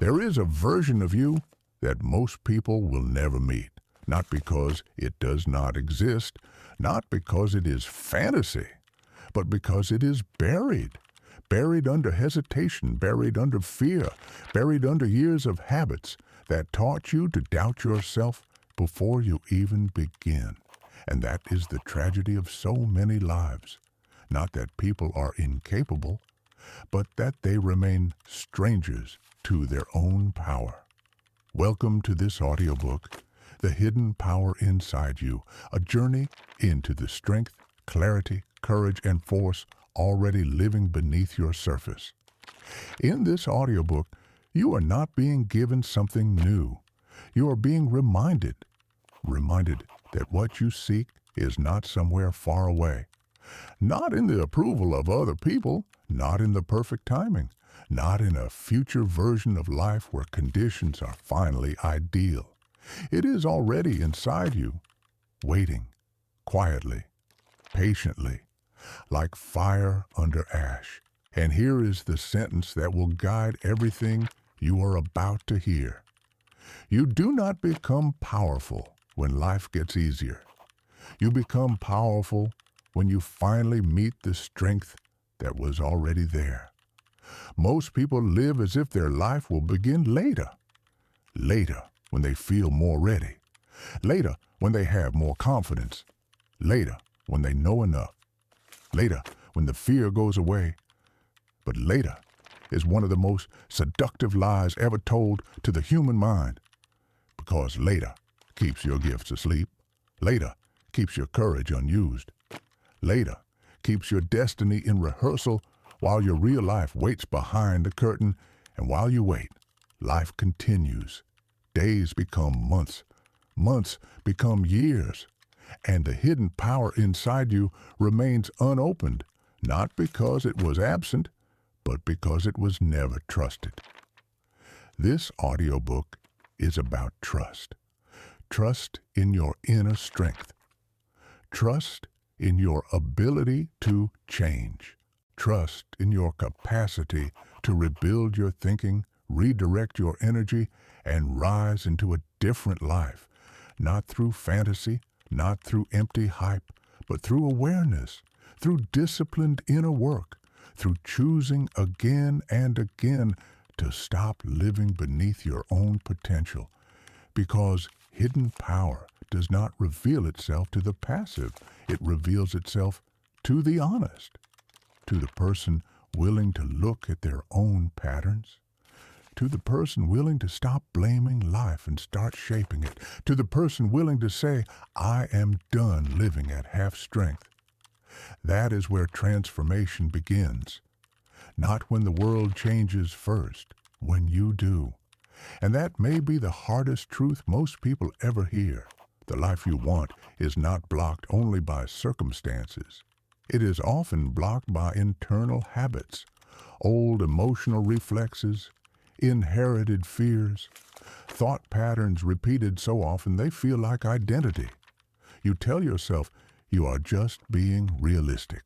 There is a version of you that most people will never meet, not because it does not exist, not because it is fantasy, but because it is buried under hesitation, buried under fear, buried under years of habits that taught you to doubt yourself before you even begin. And that is the tragedy of so many lives. Not that people are incapable, but that they remain strangers to their own power. Welcome to this audiobook, The Hidden Power Inside You, a journey into the strength, clarity, courage, and force already living beneath your surface. In this audiobook, you are not being given something new. You are being reminded that what you seek is not somewhere far away. Not in the approval of other people, not in the perfect timing, not in a future version of life where conditions are finally ideal. It is already inside you, waiting, quietly, patiently, like fire under ash. And here is the sentence that will guide everything you are about to hear. You do not become powerful when life gets easier. You become powerful when you finally meet the strength that was already there. Most people live as if their life will begin later. Later, when they feel more ready. Later, when they have more confidence. Later, when they know enough. Later, when the fear goes away. But later is one of the most seductive lies ever told to the human mind. Because later keeps your gifts asleep. Later keeps your courage unused. Later keeps your destiny in rehearsal while your real life waits behind the curtain. And while you wait, life continues. Days become months. Months become years. And the hidden power inside you remains unopened, not because it was absent, but because it was never trusted. This audiobook is about trust. Trust in your inner strength. Trust in your ability to change. Trust in your capacity to rebuild your thinking, redirect your energy, and rise into a different life, not through fantasy, not through empty hype, but through awareness, through disciplined inner work, through choosing again and again to stop living beneath your own potential. Because hidden power does not reveal itself to the passive. It reveals itself to the honest, to the person willing to look at their own patterns, to the person willing to stop blaming life and start shaping it, to the person willing to say, I am done living at half strength. That is where transformation begins. Not when the world changes first, when you do. And that may be the hardest truth most people ever hear. The life you want is not blocked only by circumstances. It is often blocked by internal habits, old emotional reflexes, inherited fears, thought patterns repeated so often they feel like identity. You tell yourself you are just being realistic,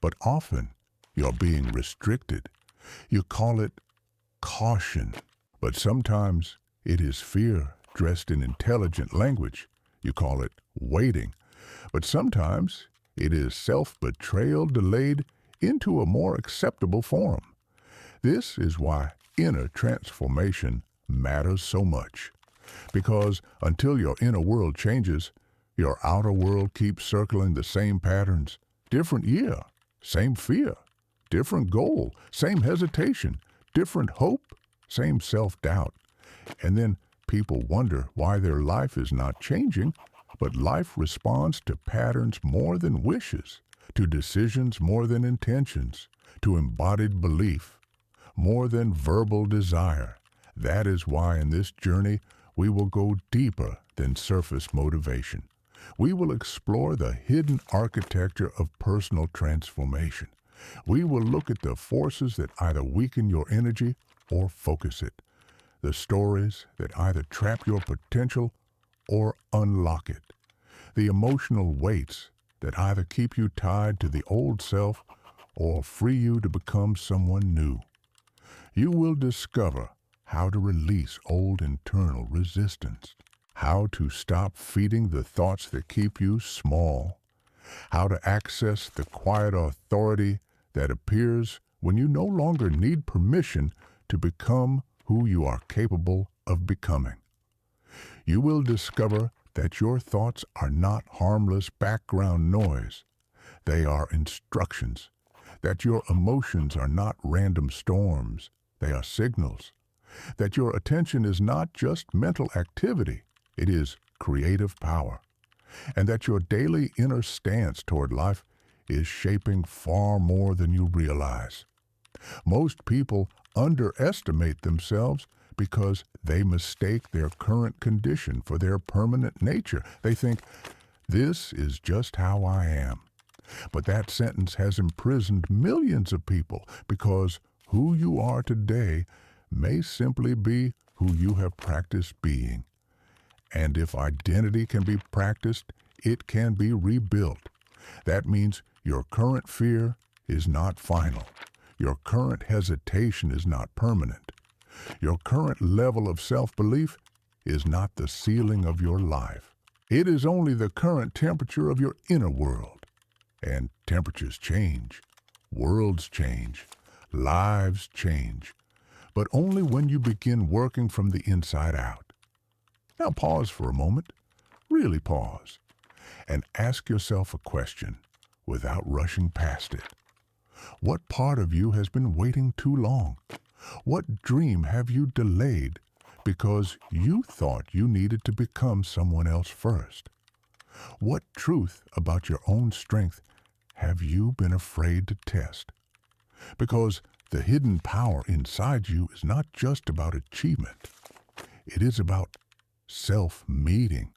but often you're being restricted. You call it caution, but sometimes it is fear dressed in intelligent language. You call it waiting, but sometimes it is self-betrayal delayed into a more acceptable form. This is why inner transformation matters so much, because until your inner world changes, your outer world keeps circling the same patterns. Different year, same fear. Different goal, same hesitation. Different hope, same self-doubt. And then people wonder why their life is not changing, but life responds to patterns more than wishes, to decisions more than intentions, to embodied belief more than verbal desire. That is why in this journey we will go deeper than surface motivation. We will explore the hidden architecture of personal transformation. We will look at the forces that either weaken your energy or focus it, the stories that either trap your potential or unlock it, the emotional weights that either keep you tied to the old self or free you to become someone new. You will discover how to release old internal resistance, how to stop feeding the thoughts that keep you small, how to access the quiet authority that appears when you no longer need permission to become who you are capable of becoming. You will discover that your thoughts are not harmless background noise. They are instructions. That your emotions are not random storms. They are signals. That your attention is not just mental activity. It is creative power. And that your daily inner stance toward life is shaping far more than you realize. Most people underestimate themselves because they mistake their current condition for their permanent nature. They think, this is just how I am. But that sentence has imprisoned millions of people because who you are today may simply be who you have practiced being. And if identity can be practiced, it can be rebuilt. That means your current fear is not final. Your current hesitation is not permanent. Your current level of self-belief is not the ceiling of your life. It is only the current temperature of your inner world. And temperatures change, worlds change, lives change, but only when you begin working from the inside out. Now pause for a moment, really pause, and ask yourself a question without rushing past it. What part of you has been waiting too long? What dream have you delayed because you thought you needed to become someone else first? What truth about your own strength have you been afraid to test? Because the hidden power inside you is not just about achievement. It is about self-meeting.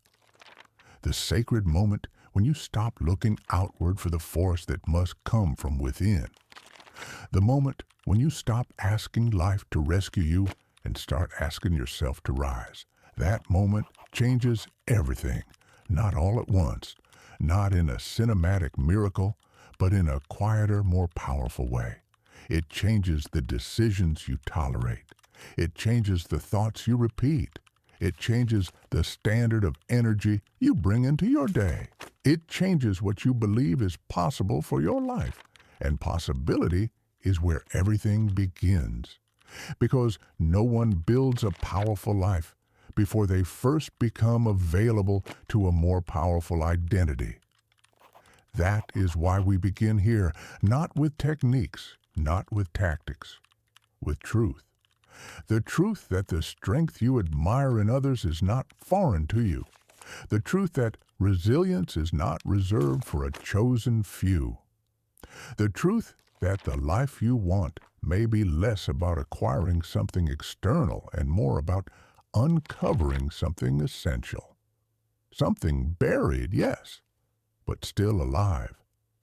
The sacred moment when you stop looking outward for the force that must come from within. The moment when you stop asking life to rescue you and start asking yourself to rise. That moment changes everything. Not all at once, not in a cinematic miracle, but in a quieter, more powerful way. It changes the decisions you tolerate. It changes the thoughts you repeat. It changes the standard of energy you bring into your day. It changes what you believe is possible for your life. And possibility is where everything begins. Because no one builds a powerful life before they first become available to a more powerful identity. That is why we begin here, not with techniques, not with tactics, with truth. The truth that the strength you admire in others is not foreign to you. The truth that resilience is not reserved for a chosen few. The truth that the life you want may be less about acquiring something external and more about uncovering something essential. Something buried, yes, but still alive,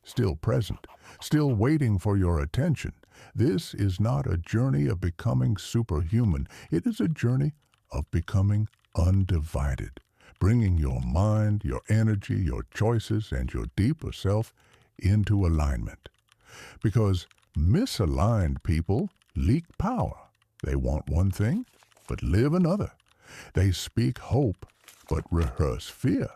still present, still waiting for your attention. This is not a journey of becoming superhuman. It is a journey of becoming undivided, bringing your mind, your energy, your choices, and your deeper self into alignment. Because misaligned people leak power. They want one thing, but live another. They speak hope, but rehearse fear.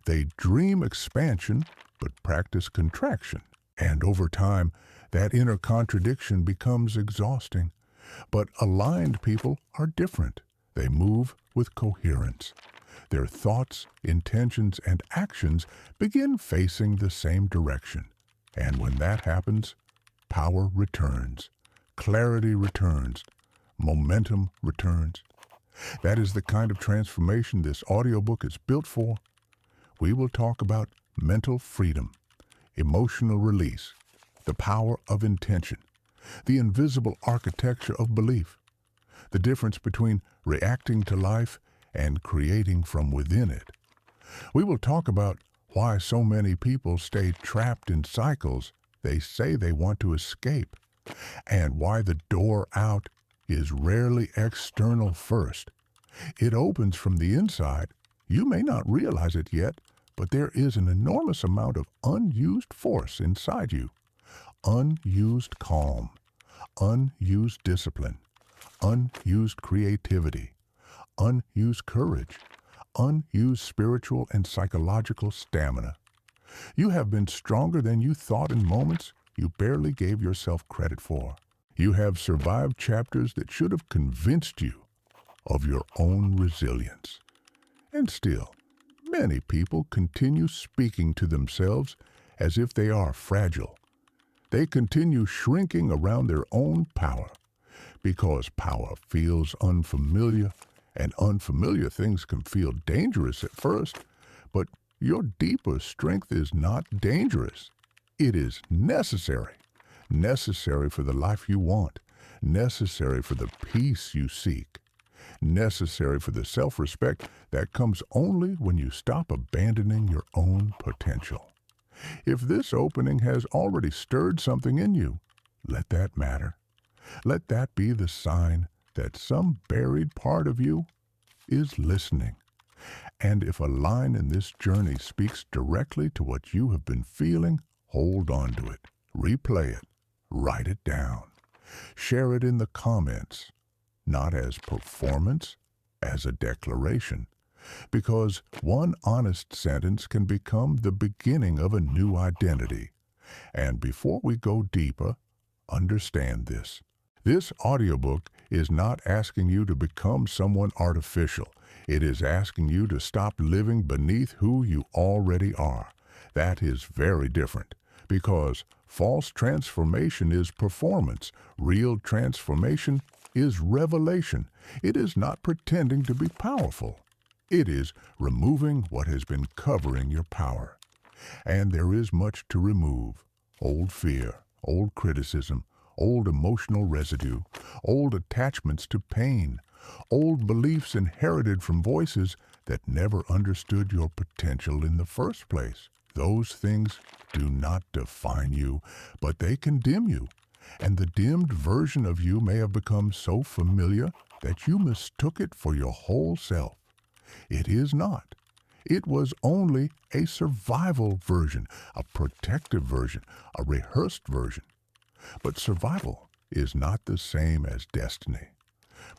They dream expansion, but practice contraction. And over time, that inner contradiction becomes exhausting. But aligned people are different. They move with coherence. Their thoughts, intentions, and actions begin facing the same direction. And when that happens, power returns, clarity returns, momentum returns. That is the kind of transformation this audiobook is built for. We will talk about mental freedom, emotional release, the power of intention, the invisible architecture of belief, the difference between reacting to life and creating from within it. We will talk about why so many people stay trapped in cycles they say they want to escape, and why the door out is rarely external first. It opens from the inside. You may not realize it yet, but there is an enormous amount of unused force inside you. Unused calm, unused discipline, unused creativity, unused courage, unused spiritual and psychological stamina. You have been stronger than you thought in moments you barely gave yourself credit for. You have survived chapters that should have convinced you of your own resilience. And still, many people continue speaking to themselves as if they are fragile. They continue shrinking around their own power because power feels unfamiliar, and unfamiliar things can feel dangerous at first, but your deeper strength is not dangerous. It is necessary. Necessary for the life you want. Necessary for the peace you seek. Necessary for the self-respect that comes only when you stop abandoning your own potential. If this opening has already stirred something in you, let that matter. Let that be the sign that some buried part of you is listening. And if a line in this journey speaks directly to what you have been feeling, hold on to it. Replay it. Write it down. Share it in the comments, not as performance, as a declaration. Because one honest sentence can become the beginning of a new identity. And before we go deeper, understand this. This audiobook is not asking you to become someone artificial. It is asking you to stop living beneath who you already are. That is very different, because false transformation is performance. Real transformation is revelation. It is not pretending to be powerful. It is removing what has been covering your power. And there is much to remove. Old fear, old criticism, old emotional residue, old attachments to pain, old beliefs inherited from voices that never understood your potential in the first place. Those things do not define you, but they condemn you. And the dimmed version of you may have become so familiar that you mistook it for your whole self. It is not. It was only a survival version, a protective version, a rehearsed version. But survival is not the same as destiny.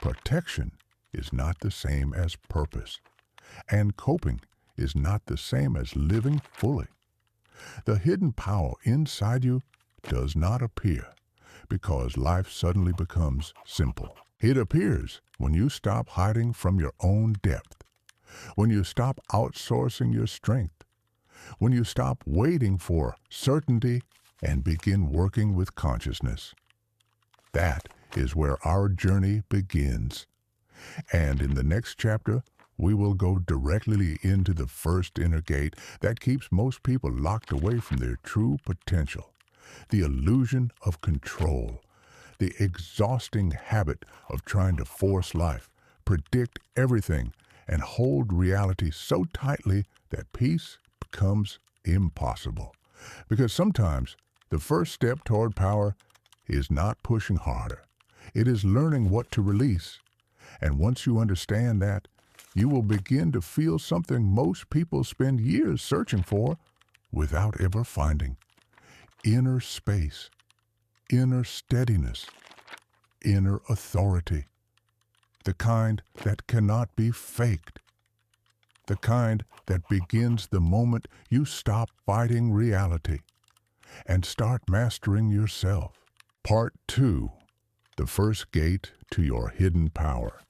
Protection is not the same as purpose. And coping is not the same as living fully. The hidden power inside you does not appear because life suddenly becomes simple. It appears when you stop hiding from your own depth, when you stop outsourcing your strength, when you stop waiting for certainty and begin working with consciousness. That is where our journey begins. And in the next chapter, we will go directly into the first inner gate that keeps most people locked away from their true potential. The illusion of control, the exhausting habit of trying to force life, predict everything, and hold reality so tightly that peace becomes impossible. Because sometimes the first step toward power is not pushing harder. It is learning what to release. And once you understand that, you will begin to feel something most people spend years searching for without ever finding. Inner space, inner steadiness, inner authority. The kind that cannot be faked. The kind that begins the moment you stop fighting reality and start mastering yourself. Part 2. The first gate to your hidden power.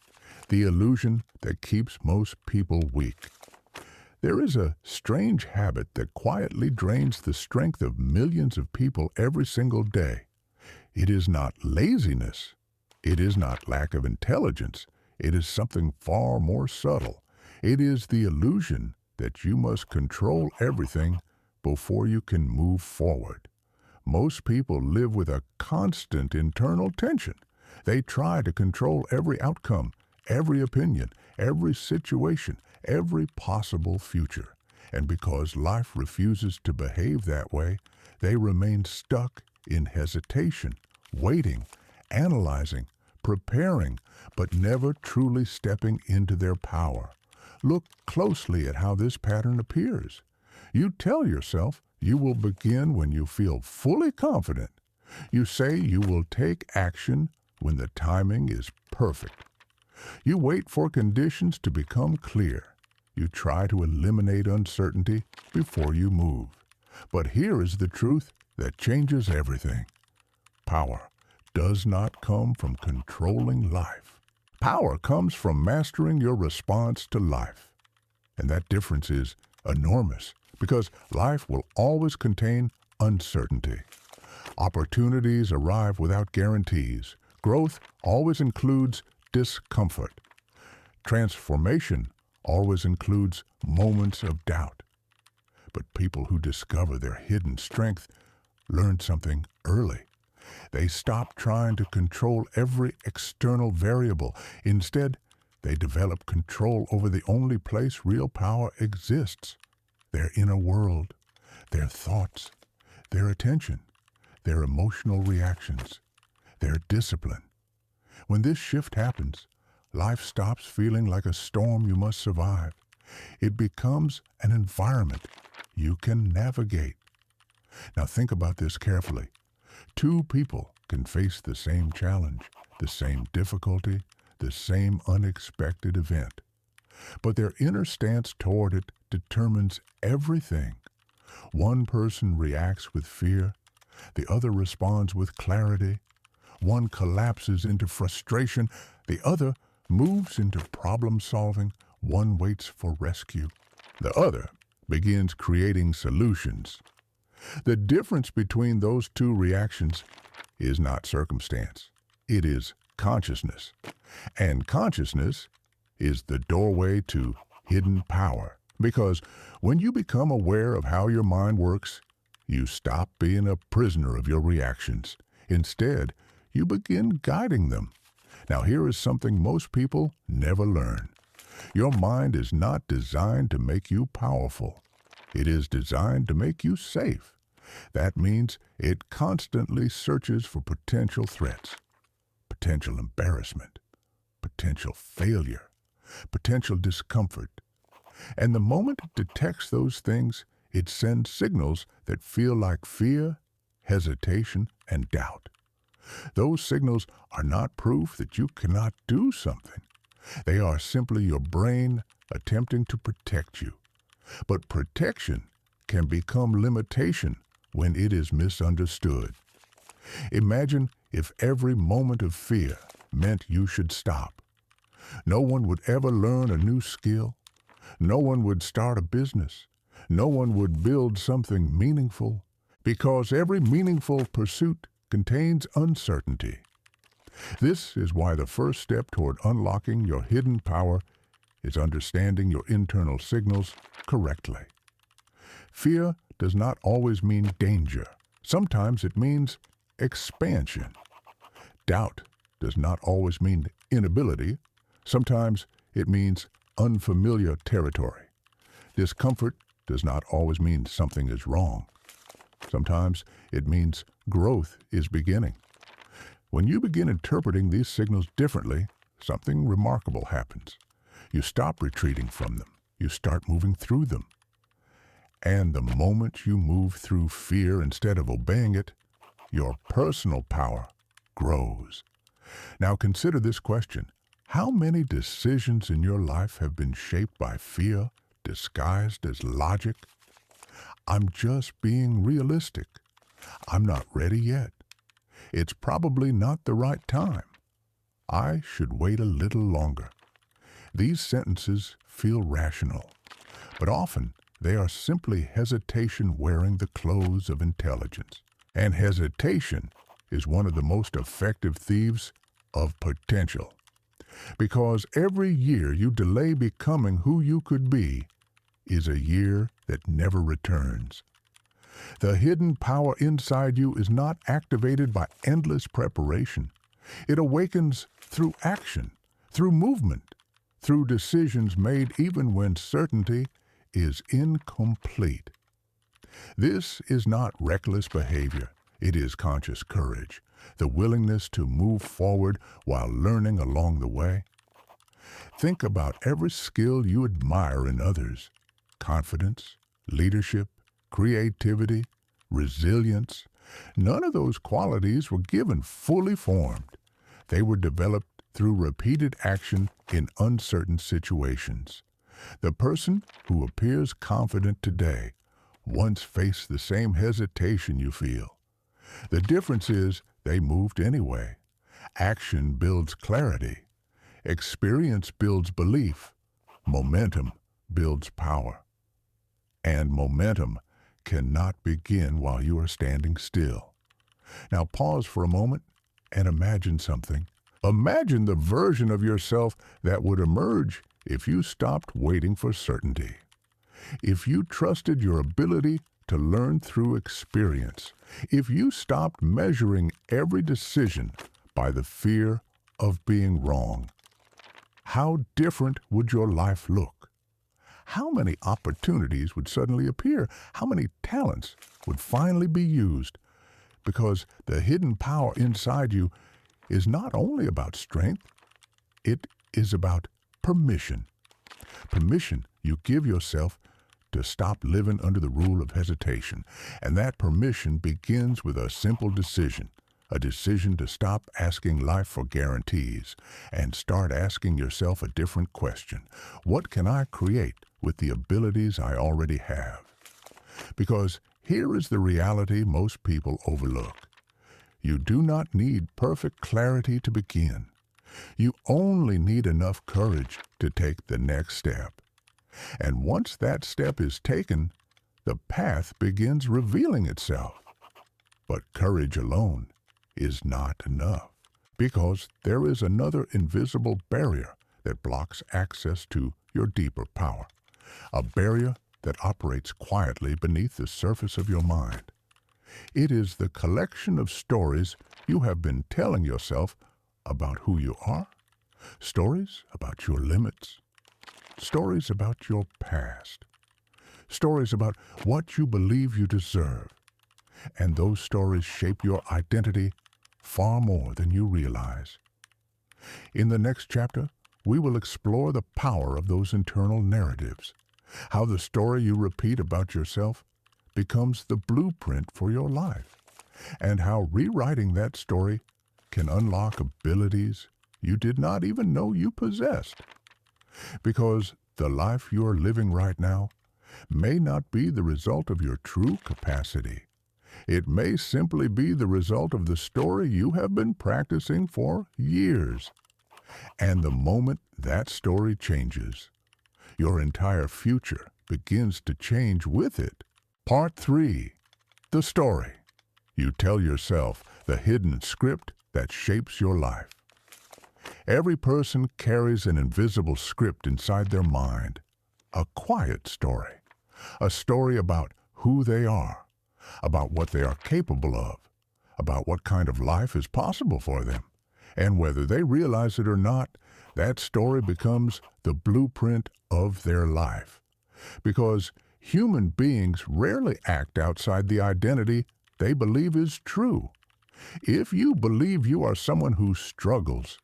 The illusion that keeps most people weak. There is a strange habit that quietly drains the strength of millions of people every single day. It is not laziness. It is not lack of intelligence. It is something far more subtle. It is the illusion that you must control everything before you can move forward. Most people live with a constant internal tension. They try to control every outcome, every opinion, every situation, every possible future. And because life refuses to behave that way, they remain stuck in hesitation, waiting, analyzing, preparing, but never truly stepping into their power. Look closely at how this pattern appears. You tell yourself you will begin when you feel fully confident. You say you will take action when the timing is perfect. You wait for conditions to become clear. You try to eliminate uncertainty before you move. But here is the truth that changes everything. Power does not come from controlling life. Power comes from mastering your response to life. And that difference is enormous because life will always contain uncertainty. Opportunities arrive without guarantees. Growth always includes discomfort. Transformation always includes moments of doubt. But people who discover their hidden strength learn something early. They stop trying to control every external variable. Instead, they develop control over the only place real power exists: their inner world, their thoughts, their attention, their emotional reactions, their discipline. When this shift happens, life stops feeling like a storm you must survive. It becomes an environment you can navigate. Now think about this carefully. Two people can face the same challenge, the same difficulty, the same unexpected event. But their inner stance toward it determines everything. One person reacts with fear, the other responds with clarity. One collapses into frustration, the other moves into problem solving. One waits for rescue, the other begins creating solutions. The difference between those two reactions is not circumstance. It is consciousness. And consciousness is the doorway to hidden power. Because when you become aware of how your mind works, you stop being a prisoner of your reactions. Instead, you begin guiding them. Now here is something most people never learn. Your mind is not designed to make you powerful. It is designed to make you safe. That means it constantly searches for potential threats, potential embarrassment, potential failure, potential discomfort. And the moment it detects those things, it sends signals that feel like fear, hesitation, and doubt. Those signals are not proof that you cannot do something. They are simply your brain attempting to protect you. But protection can become limitation when it is misunderstood. Imagine if every moment of fear meant you should stop. No one would ever learn a new skill. No one would start a business. No one would build something meaningful, because every meaningful pursuit contains uncertainty. This is why the first step toward unlocking your hidden power is understanding your internal signals correctly. Fear does not always mean danger. Sometimes it means expansion. Doubt does not always mean inability. Sometimes it means unfamiliar territory. Discomfort does not always mean something is wrong. Sometimes it means growth is beginning. When you begin interpreting these signals differently, something remarkable happens. You stop retreating from them. You start moving through them. And the moment you move through fear instead of obeying it, your personal power grows. Now consider this question. How many decisions in your life have been shaped by fear, disguised as logic? I'm just being realistic. I'm not ready yet. It's probably not the right time. I should wait a little longer. These sentences feel rational, but often they are simply hesitation wearing the clothes of intelligence. And hesitation is one of the most effective thieves of potential. Because every year you delay becoming who you could be is a year that never returns. The hidden power inside you is not activated by endless preparation. It awakens through action, through movement, through decisions made even when certainty is incomplete. This is not reckless behavior. It is conscious courage, the willingness to move forward while learning along the way. Think about every skill you admire in others: confidence, leadership, creativity, resilience. None of those qualities were given fully formed. They were developed through repeated action in uncertain situations. The person who appears confident today once faced the same hesitation you feel. The difference is they moved anyway. Action builds clarity. Experience builds belief. Momentum builds power. And momentum cannot begin while you are standing still. Now pause for a moment and imagine something. Imagine the version of yourself that would emerge if you stopped waiting for certainty. If you trusted your ability to learn through experience. If you stopped measuring every decision by the fear of being wrong. How different would your life look? How many opportunities would suddenly appear? How many talents would finally be used? Because the hidden power inside you is not only about strength, it is about permission. Permission you give yourself to stop living under the rule of hesitation. And that permission begins with a simple decision. A decision to stop asking life for guarantees and start asking yourself a different question. What can I create with the abilities I already have? Because here is the reality most people overlook. You do not need perfect clarity to begin. You only need enough courage to take the next step. And once that step is taken, the path begins revealing itself. But courage alone is not enough, because there is another invisible barrier that blocks access to your deeper power, a barrier that operates quietly beneath the surface of your mind. It is the collection of stories you have been telling yourself about who you are, stories about your limits, stories about your past, stories about what you believe you deserve. And those stories shape your identity far more than you realize. In the next chapter, we will explore the power of those internal narratives, how the story you repeat about yourself becomes the blueprint for your life, and how rewriting that story can unlock abilities you did not even know you possessed. Because the life you are living right now may not be the result of your true capacity. It may simply be the result of the story you have been practicing for years. And the moment that story changes, your entire future begins to change with it. Part 3. The story. You tell yourself the hidden script that shapes your life. Every person carries an invisible script inside their mind, a quiet story, a story about who they are, about what they are capable of, about what kind of life is possible for them. And whether they realize it or not, that story becomes the blueprint of their life. Because human beings rarely act outside the identity they believe is true. If you believe you are someone who struggles,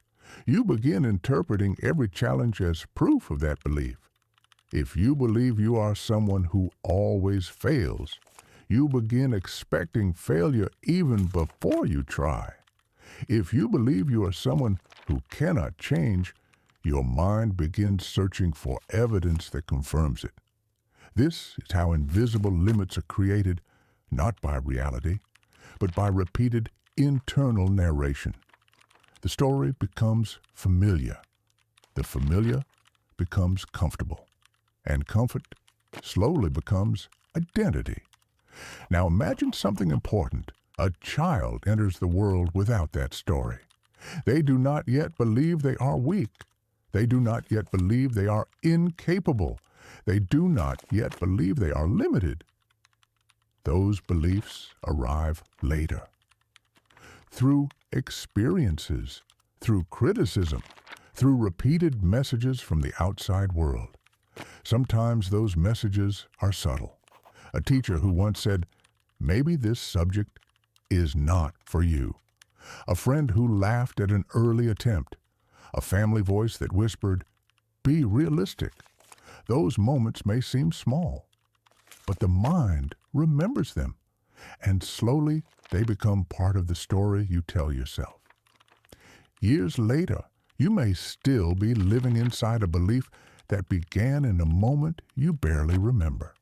you begin interpreting every challenge as proof of that belief. If you believe you are someone who always fails, you begin expecting failure even before you try. If you believe you are someone who cannot change, your mind begins searching for evidence that confirms it. This is how invisible limits are created, not by reality, but by repeated internal narration. The story becomes familiar. The familiar becomes comfortable. And comfort slowly becomes identity. Now imagine something important. A child enters the world without that story. They do not yet believe they are weak. They do not yet believe they are incapable. They do not yet believe they are limited. Those beliefs arrive later. Through experiences, through criticism, through repeated messages from the outside world. Sometimes those messages are subtle. A teacher who once said, "Maybe this subject is not for you." A friend who laughed at an early attempt. A family voice that whispered, "Be realistic." Those moments may seem small, but the mind remembers them, and slowly they become part of the story you tell yourself. Years later, you may still be living inside a belief that began in a moment you barely remember.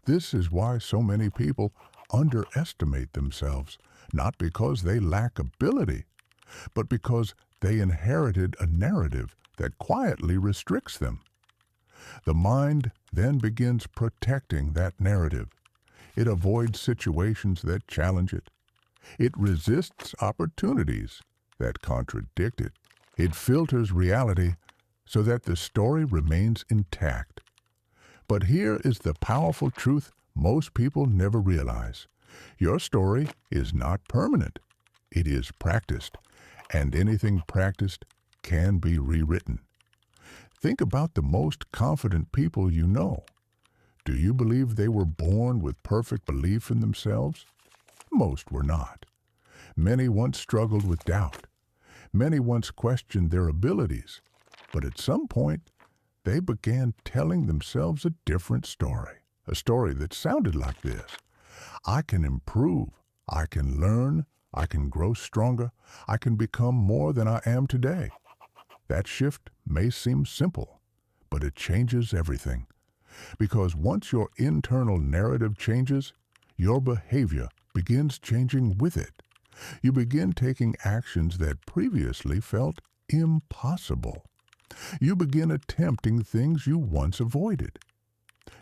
This is why so many people underestimate themselves, not because they lack ability, but because they inherited a narrative that quietly restricts them. The mind then begins protecting that narrative. It avoids situations that challenge it. It resists opportunities that contradict it. It filters reality so that the story remains intact. But here is the powerful truth most people never realize. Your story is not permanent. It is practiced, and anything practiced can be rewritten. Think about the most confident people you know. Do you believe they were born with perfect belief in themselves? Most were not. Many once struggled with doubt. Many once questioned their abilities. But at some point, they began telling themselves a different story. A story that sounded like this: I can improve. I can learn. I can grow stronger. I can become more than I am today. That shift may seem simple, but it changes everything. Because once your internal narrative changes, your behavior begins changing with it. You begin taking actions that previously felt impossible. You begin attempting things you once avoided.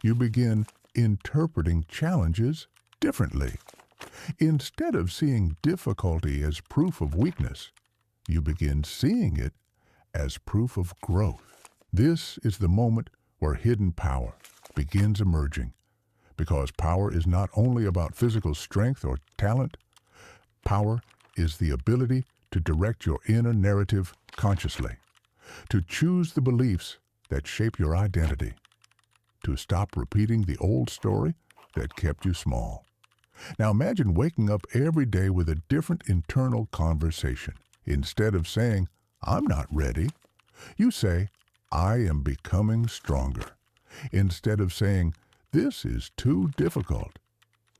You begin interpreting challenges differently. Instead of seeing difficulty as proof of weakness, you begin seeing it as proof of growth. This is the moment where hidden power begins emerging, because power is not only about physical strength or talent. Power is the ability to direct your inner narrative consciously, to choose the beliefs that shape your identity, to stop repeating the old story that kept you small. Now imagine waking up every day with a different internal conversation. Instead of saying, "I'm not ready," you say, "I am becoming stronger." Instead of saying, "This is too difficult,"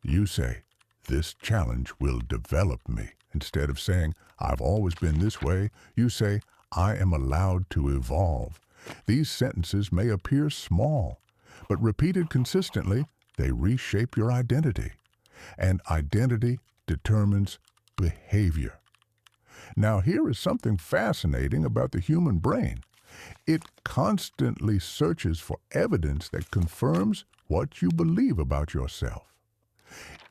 you say, "This challenge will develop me." Instead of saying, "I've always been this way," you say, "I am allowed to evolve." These sentences may appear small, but repeated consistently, they reshape your identity. And identity determines behavior. Now, here is something fascinating about the human brain. It constantly searches for evidence that confirms what you believe about yourself.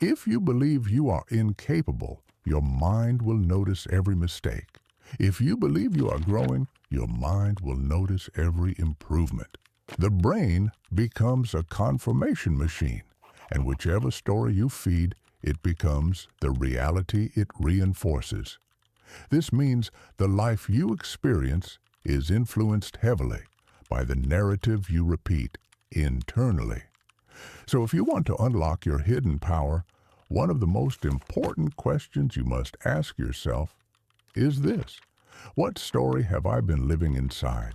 If you believe you are incapable, your mind will notice every mistake. If you believe you are growing, your mind will notice every improvement. The brain becomes a confirmation machine, and whichever story you feed, it becomes the reality it reinforces. This means the life you experience is influenced heavily by the narrative you repeat internally. So if you want to unlock your hidden power, one of the most important questions you must ask yourself is this: what story have I been living inside?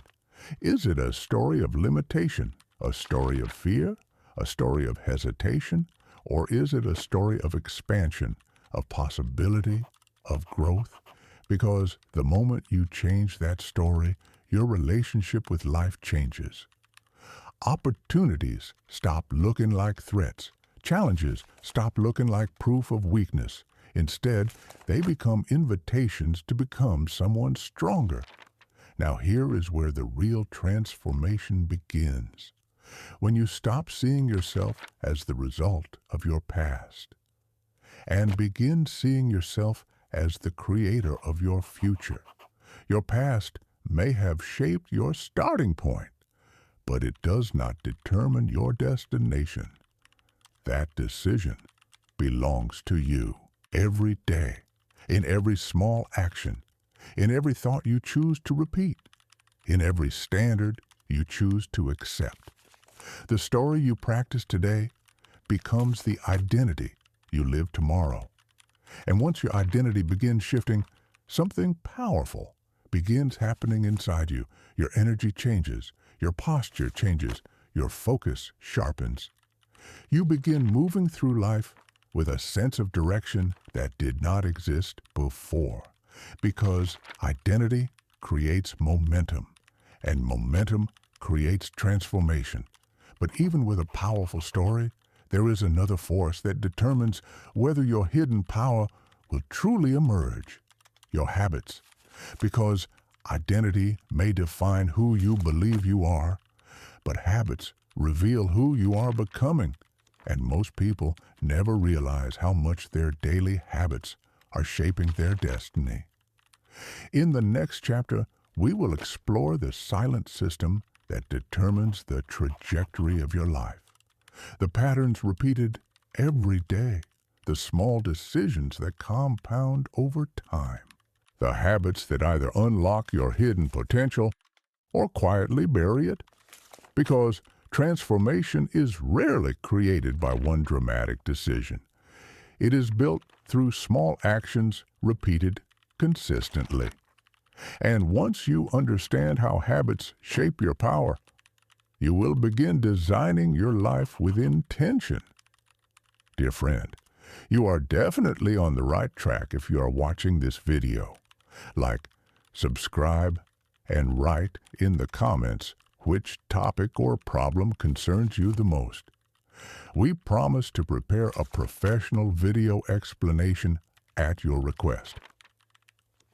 Is it a story of limitation, a story of fear, a story of hesitation, or is it a story of expansion, of possibility, of growth? Because the moment you change that story, your relationship with life changes. Opportunities stop looking like threats. Challenges stop looking like proof of weakness. Instead, they become invitations to become someone stronger. Now here is where the real transformation begins. When you stop seeing yourself as the result of your past and begin seeing yourself as the creator of your future. Your past may have shaped your starting point, but it does not determine your destination. That decision belongs to you every day, in every small action, in every thought you choose to repeat, in every standard you choose to accept. The story you practice today becomes the identity you live tomorrow. And once your identity begins shifting, something powerful begins happening inside you. Your energy changes, your posture changes, your focus sharpens. You begin moving through life with a sense of direction that did not exist before. Because identity creates momentum, and momentum creates transformation. But even with a powerful story, there is another force that determines whether your hidden power will truly emerge: your habits. Because identity may define who you believe you are, but habits reveal who you are becoming. And most people never realize how much their daily habits are shaping their destiny. In the next chapter, we will explore the silent system that determines the trajectory of your life. The patterns repeated every day, the small decisions that compound over time, the habits that either unlock your hidden potential or quietly bury it. Because transformation is rarely created by one dramatic decision. It is built through small actions repeated consistently. And once you understand how habits shape your power, you will begin designing your life with intention. Dear friend, you are definitely on the right track if you are watching this video. Like, subscribe, and write in the comments which topic or problem concerns you the most. We promise to prepare a professional video explanation at your request.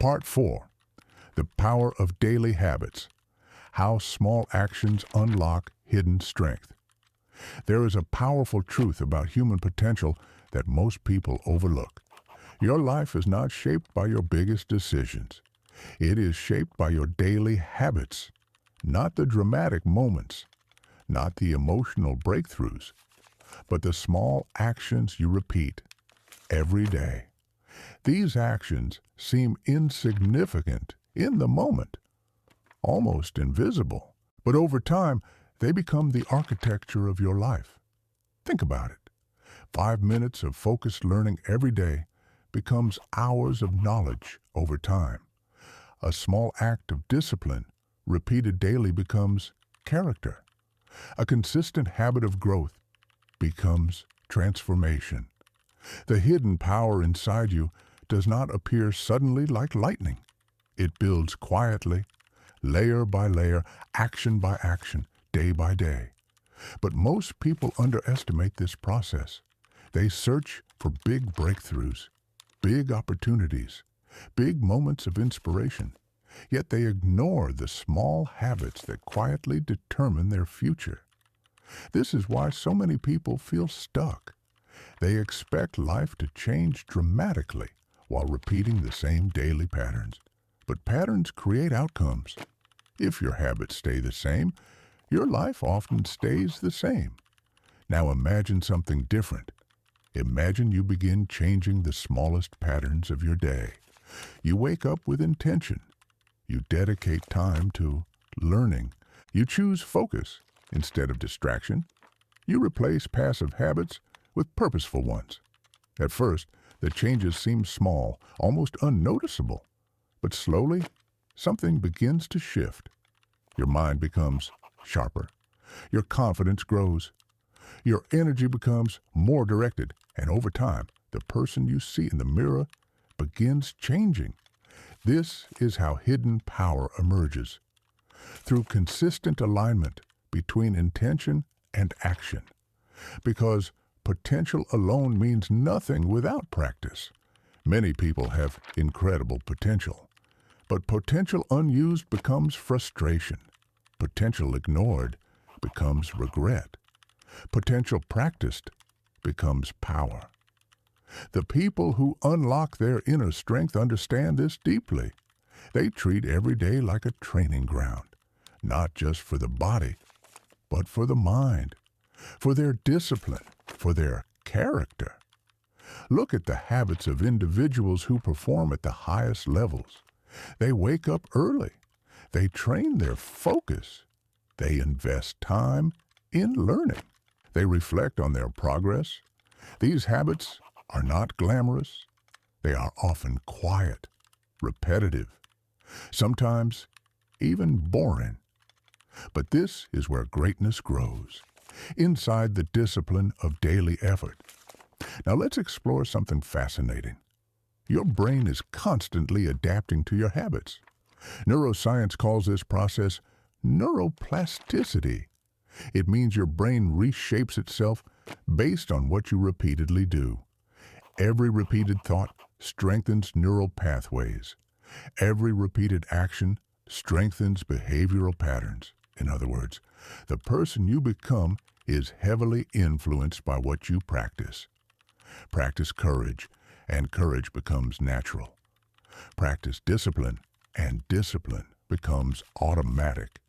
Part 4. The Power of Daily Habits. How Small Actions Unlock Hidden Strength. There is a powerful truth about human potential that most people overlook. Your life is not shaped by your biggest decisions. It is shaped by your daily habits, not the dramatic moments, not the emotional breakthroughs, but the small actions you repeat every day. These actions seem insignificant in the moment, almost invisible, but over time they become the architecture of your life. Think about it. 5 minutes of focused learning every day becomes hours of knowledge over time. A small act of discipline repeated daily becomes character. A consistent habit of growth becomes transformation. The hidden power inside you does not appear suddenly like lightning. It builds quietly, layer by layer, action by action, day by day. But most people underestimate this process. They search for big breakthroughs, big opportunities, big moments of inspiration. Yet they ignore the small habits that quietly determine their future. This is why so many people feel stuck. They expect life to change dramatically while repeating the same daily patterns. But patterns create outcomes. If your habits stay the same, your life often stays the same. Now imagine something different. Imagine you begin changing the smallest patterns of your day. You wake up with intention. You dedicate time to learning. You choose focus instead of distraction. You replace passive habits with purposeful ones. At first, the changes seem small, almost unnoticeable. But slowly, something begins to shift. Your mind becomes sharper. Your confidence grows. Your energy becomes more directed. And over time, the person you see in the mirror begins changing. This is how hidden power emerges. Through consistent alignment between intention and action. Because potential alone means nothing without practice. Many people have incredible potential. But potential unused becomes frustration. Potential ignored becomes regret. Potential practiced becomes power. The people who unlock their inner strength understand this deeply. They treat every day like a training ground, not just for the body, but for the mind, for their discipline, for their character. Look at the habits of individuals who perform at the highest levels. They wake up early. They train their focus. They invest time in learning. They reflect on their progress. These habits are not glamorous. They are often quiet, repetitive, sometimes even boring. But this is where greatness grows, inside the discipline of daily effort. Now let's explore something fascinating. Your brain is constantly adapting to your habits. Neuroscience calls this process neuroplasticity. It means your brain reshapes itself based on what you repeatedly do. Every repeated thought strengthens neural pathways. Every repeated action strengthens behavioral patterns. In other words, the person you become is heavily influenced by what you practice. Practice courage, and courage becomes natural. Practice discipline, and discipline becomes automatic.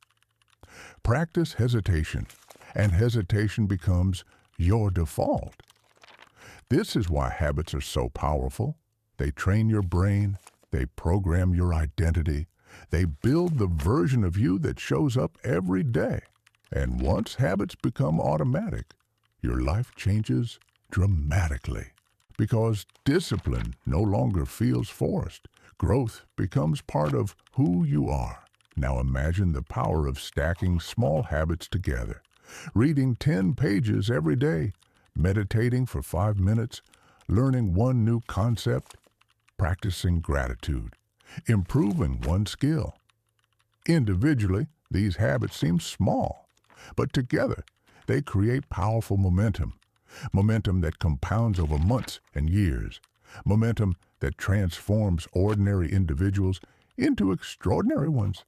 Practice hesitation, and hesitation becomes your default. This is why habits are so powerful. They train your brain, they program your identity, they build the version of you that shows up every day. And once habits become automatic, your life changes dramatically. Because discipline no longer feels forced. Growth becomes part of who you are. Now imagine the power of stacking small habits together. Reading 10 pages every day, meditating for 5 minutes, learning one new concept, practicing gratitude, improving one skill. Individually, these habits seem small, but together they create powerful momentum. Momentum that compounds over months and years. Momentum that transforms ordinary individuals into extraordinary ones.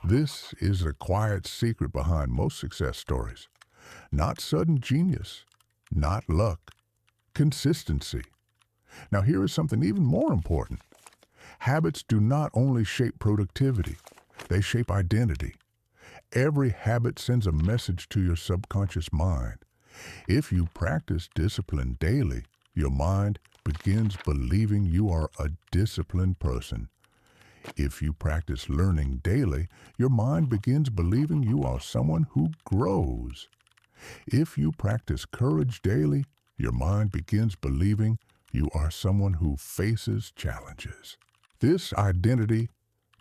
This is the quiet secret behind most success stories. Not sudden genius, not luck, consistency. Now here is something even more important. Habits do not only shape productivity, they shape identity. Every habit sends a message to your subconscious mind. If you practice discipline daily, your mind begins believing you are a disciplined person. If you practice learning daily, your mind begins believing you are someone who grows. If you practice courage daily, your mind begins believing you are someone who faces challenges. This identity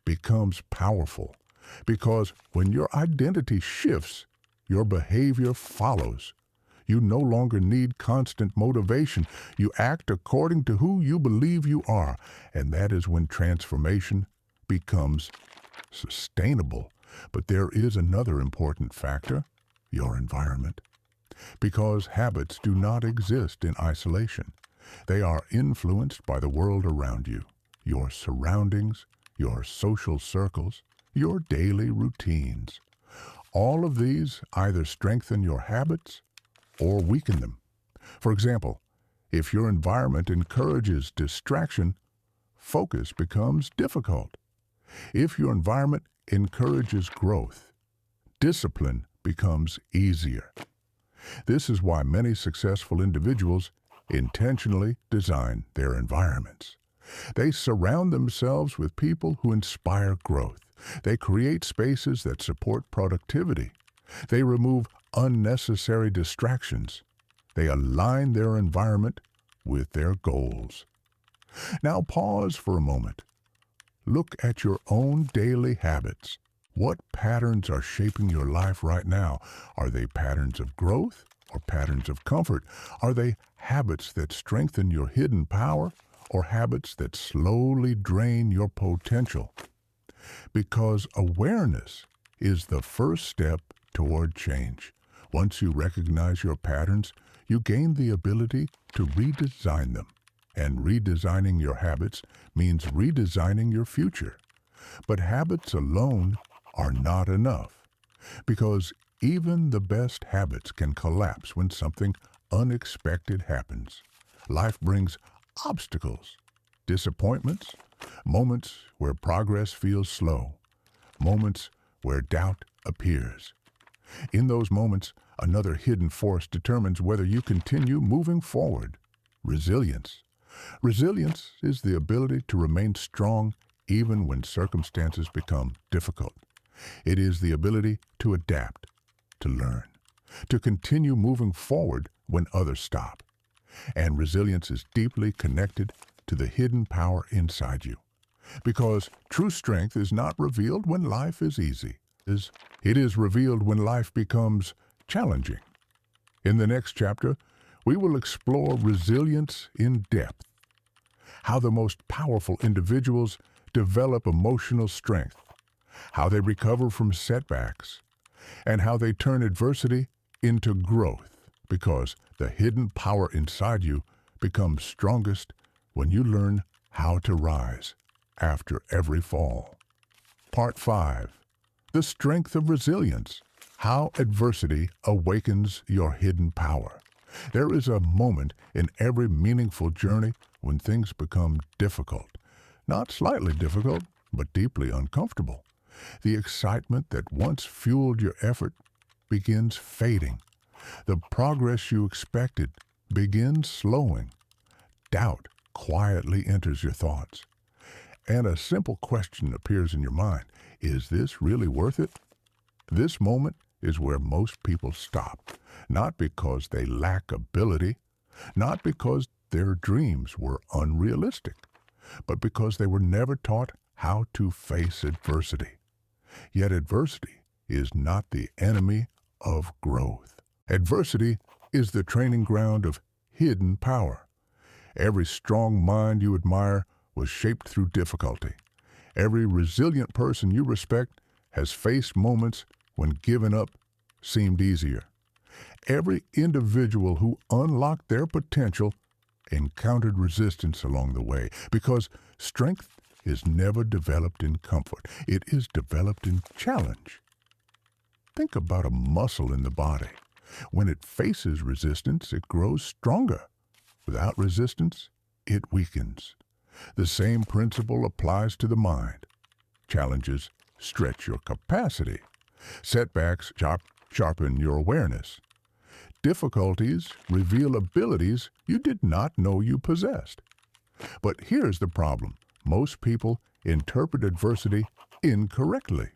becomes powerful because when your identity shifts, your behavior follows. You no longer need constant motivation. You act according to who you believe you are, and that is when transformation becomes sustainable. But there is another important factor, your environment. Because habits do not exist in isolation. They are influenced by the world around you, your surroundings, your social circles, your daily routines. All of these either strengthen your habits or weaken them. For example, if your environment encourages distraction, focus becomes difficult. If your environment encourages growth, discipline becomes easier. This is why many successful individuals intentionally design their environments. They surround themselves with people who inspire growth. They create spaces that support productivity. They remove unnecessary distractions. They align their environment with their goals. Now pause for a moment. Look at your own daily habits. What patterns are shaping your life right now? Are they patterns of growth or patterns of comfort? Are they habits that strengthen your hidden power or habits that slowly drain your potential? Because awareness is the first step toward change. Once you recognize your patterns, you gain the ability to redesign them. And redesigning your habits means redesigning your future. But habits alone are not enough, because even the best habits can collapse when something unexpected happens. Life brings obstacles, disappointments, moments where progress feels slow, moments where doubt appears. In those moments, another hidden force determines whether you continue moving forward. Resilience. Resilience is the ability to remain strong even when circumstances become difficult. It is the ability to adapt, to learn, to continue moving forward when others stop. And resilience is deeply connected to the hidden power inside you. Because true strength is not revealed when life is easy. It is revealed when life becomes challenging. In the next chapter, we will explore resilience in depth. how the most powerful individuals develop emotional strength, how they recover from setbacks, and how they turn adversity into growth, because the hidden power inside you becomes strongest when you learn how to rise after every fall. Part 5. The Strength of Resilience. How adversity awakens your hidden power. There is a moment in every meaningful journey when things become difficult. Not slightly difficult, but deeply uncomfortable. The excitement that once fueled your effort begins fading. The progress you expected begins slowing. Doubt quietly enters your thoughts. And a simple question appears in your mind. Is this really worth it? This moment is where most people stop, not because they lack ability, not because their dreams were unrealistic, but because they were never taught how to face adversity. Yet adversity is not the enemy of growth. Adversity is the training ground of hidden power. Every strong mind you admire was shaped through difficulty. Every resilient person you respect has faced moments when giving up seemed easier. Every individual who unlocked their potential encountered resistance along the way, because strength is never developed in comfort. It is developed in challenge. Think about a muscle in the body. When it faces resistance, it grows stronger. Without resistance, it weakens. The same principle applies to the mind. Challenges stretch your capacity. Setbacks sharpen your awareness. Difficulties reveal abilities you did not know you possessed. But here's the problem. Most people interpret adversity incorrectly.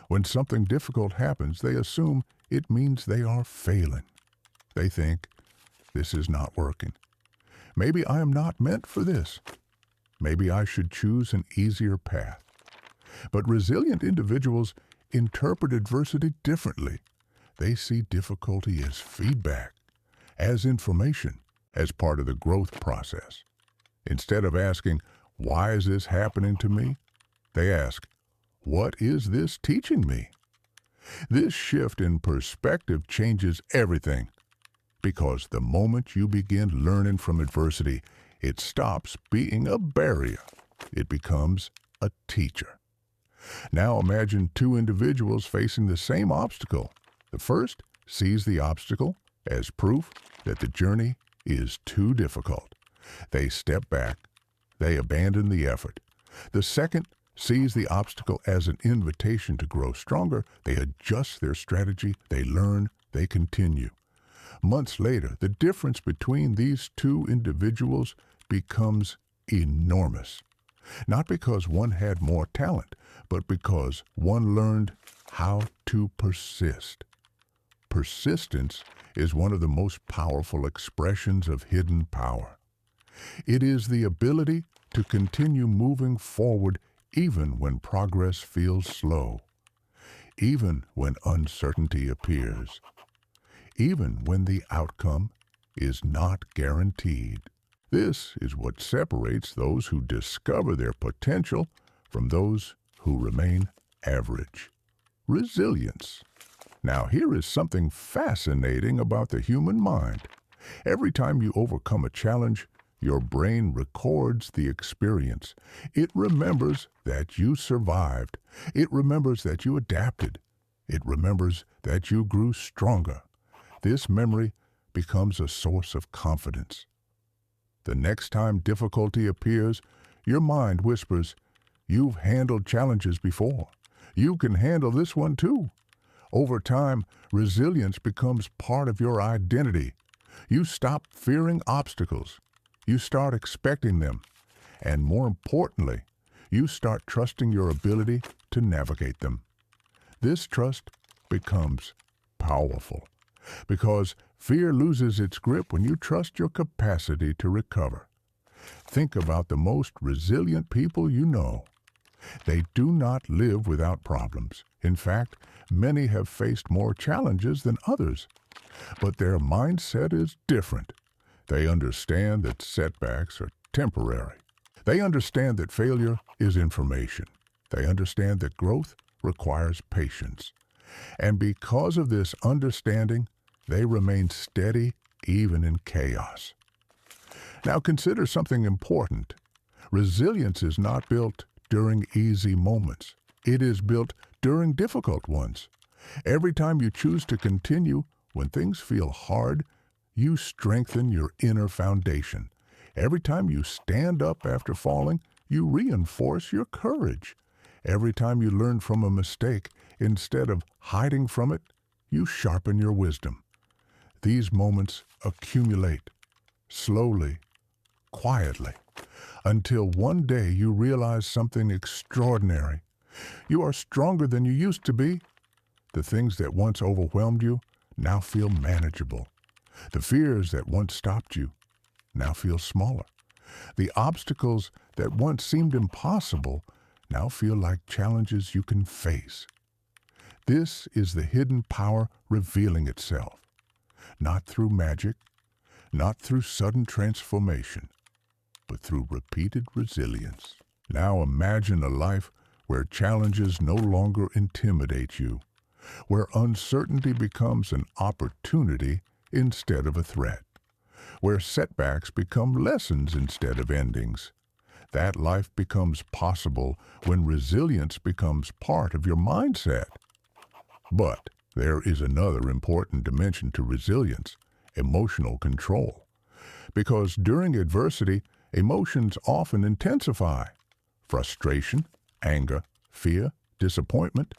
When something difficult happens, they assume it means they are failing. They think, this is not working. Maybe I am not meant for this. Maybe I should choose an easier path. But resilient individuals interpret adversity differently. They see difficulty as feedback, as information, as part of the growth process. Instead of asking, why is this happening to me? They ask, what is this teaching me? This shift in perspective changes everything, because the moment you begin learning from adversity, it stops being a barrier. It becomes a teacher. Now imagine two individuals facing the same obstacle. The first sees the obstacle as proof that the journey is too difficult. They step back. They abandon the effort. The second sees the obstacle as an invitation to grow stronger. They adjust their strategy. They learn. They continue. Months later, the difference between these two individuals becomes enormous. Not because one had more talent, but because one learned how to persist. Persistence is one of the most powerful expressions of hidden power. It is the ability to continue moving forward even when progress feels slow, even when uncertainty appears, even when the outcome is not guaranteed. This is what separates those who discover their potential from those who remain average. Resilience. Now, here is something fascinating about the human mind. Every time you overcome a challenge, your brain records the experience. It remembers that you survived. It remembers that you adapted. It remembers that you grew stronger. This memory becomes a source of confidence. The next time difficulty appears, your mind whispers, you've handled challenges before. You can handle this one too. Over time, resilience becomes part of your identity. You stop fearing obstacles. You start expecting them. And more importantly, you start trusting your ability to navigate them. This trust becomes powerful, because fear loses its grip when you trust your capacity to recover. Think about the most resilient people you know. They do not live without problems. In fact, many have faced more challenges than others. But their mindset is different. They understand that setbacks are temporary. They understand that failure is information. They understand that growth requires patience. And because of this understanding, they remain steady even in chaos. Now consider something important. Resilience is not built during easy moments. It is built during difficult ones. Every time you choose to continue when things feel hard, you strengthen your inner foundation. Every time you stand up after falling, you reinforce your courage. Every time you learn from a mistake, instead of hiding from it, you sharpen your wisdom. These moments accumulate, slowly, quietly, until one day you realize something extraordinary. You are stronger than you used to be. The things that once overwhelmed you now feel manageable. The fears that once stopped you now feel smaller. The obstacles that once seemed impossible now feel like challenges you can face. This is the hidden power revealing itself, not through magic, not through sudden transformation, but through repeated resilience. Now imagine a life where challenges no longer intimidate you, where uncertainty becomes an opportunity instead of a threat, where setbacks become lessons instead of endings. That life becomes possible when resilience becomes part of your mindset. But there is another important dimension to resilience: emotional control. Because during adversity, emotions often intensify. Frustration, anger, fear, disappointment.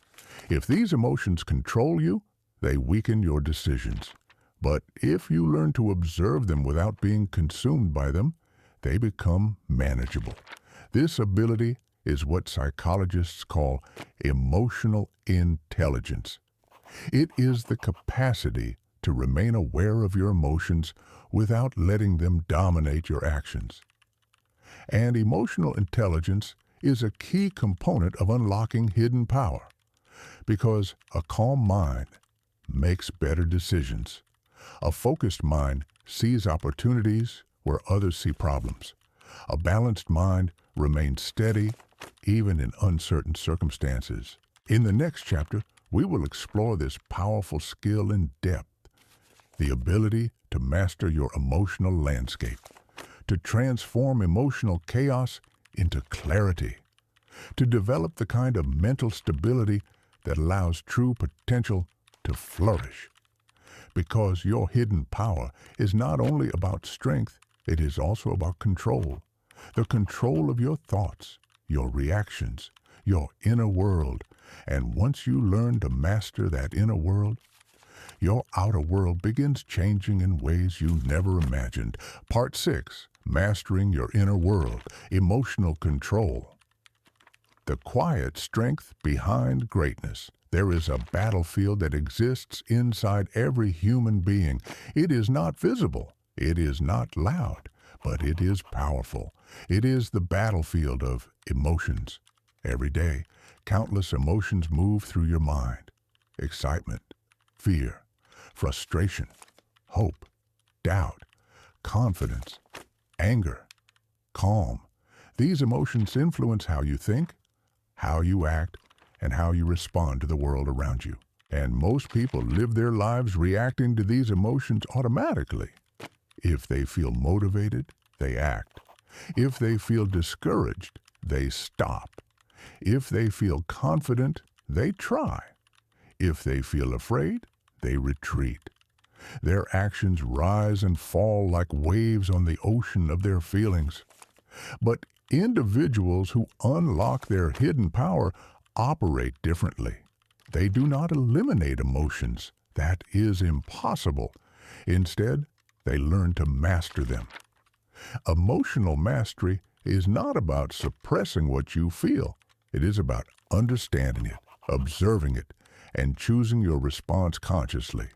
If these emotions control you, they weaken your decisions. But if you learn to observe them without being consumed by them, they become manageable. This ability is what psychologists call emotional intelligence. It is the capacity to remain aware of your emotions without letting them dominate your actions. And emotional intelligence is a key component of unlocking hidden power, because a calm mind makes better decisions. A focused mind sees opportunities where others see problems. A balanced mind remains steady even in uncertain circumstances. In the next chapter, we will explore this powerful skill in depth: the ability to master your emotional landscape, to transform emotional chaos into clarity, to develop the kind of mental stability that allows true potential to flourish. Because your hidden power is not only about strength, it is also about control. The control of your thoughts, your reactions, your inner world. And once you learn to master that inner world, your outer world begins changing in ways you never imagined. Part 6, Mastering Your Inner World, Emotional Control. The quiet strength behind greatness. There is a battlefield that exists inside every human being. It is not visible. It is not loud, but it is powerful. It is the battlefield of emotions. Every day, countless emotions move through your mind: excitement, fear, frustration, hope, doubt, confidence, anger, calm. These emotions influence how you think, how you act, and how you respond to the world around you. And most people live their lives reacting to these emotions automatically. If they feel motivated, they act. If they feel discouraged, they stop. If they feel confident, they try. If they feel afraid, they retreat. Their actions rise and fall like waves on the ocean of their feelings. But individuals who unlock their hidden power operate differently. They do not eliminate emotions. That is impossible. Instead, they learn to master them. Emotional mastery is not about suppressing what you feel. It is about understanding it, observing it, and choosing your response consciously.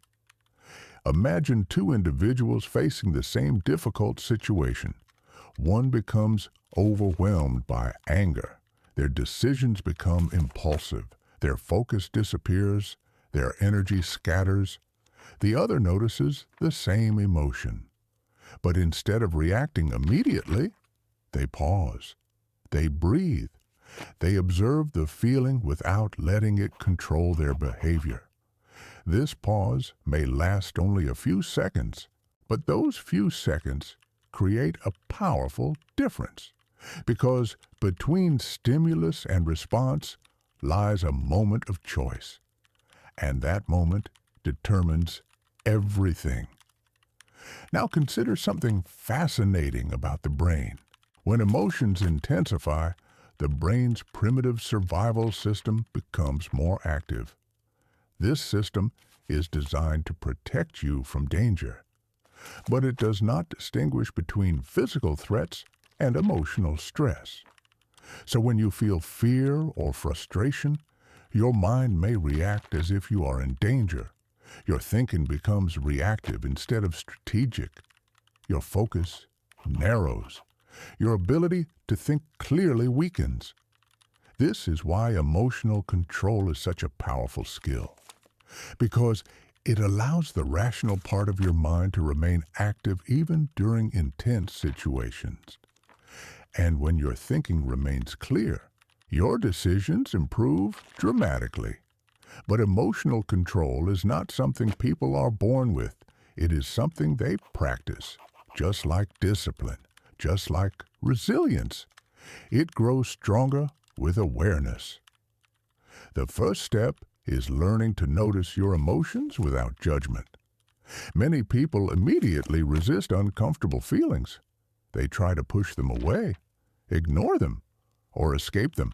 Imagine two individuals facing the same difficult situation. One becomes overwhelmed by anger. Their decisions become impulsive. Their focus disappears. Their energy scatters. The other notices the same emotion. But instead of reacting immediately, they pause. They breathe. They observe the feeling without letting it control their behavior. This pause may last only a few seconds, but those few seconds create a powerful difference, because between stimulus and response lies a moment of choice, and that moment determines everything. Now consider something fascinating about the brain. When emotions intensify, the brain's primitive survival system becomes more active. This system is designed to protect you from danger, but it does not distinguish between physical threats and emotional stress. So when you feel fear or frustration, your mind may react as if you are in danger. Your thinking becomes reactive instead of strategic. Your focus narrows. Your ability to think clearly weakens. This is why emotional control is such a powerful skill, because it allows the rational part of your mind to remain active even during intense situations. And when your thinking remains clear, your decisions improve dramatically. But emotional control is not something people are born with. It is something they practice, just like discipline, just like resilience. It grows stronger with awareness. The first step is learning to notice your emotions without judgment. Many people immediately resist uncomfortable feelings. They try to push them away, ignore them, or escape them.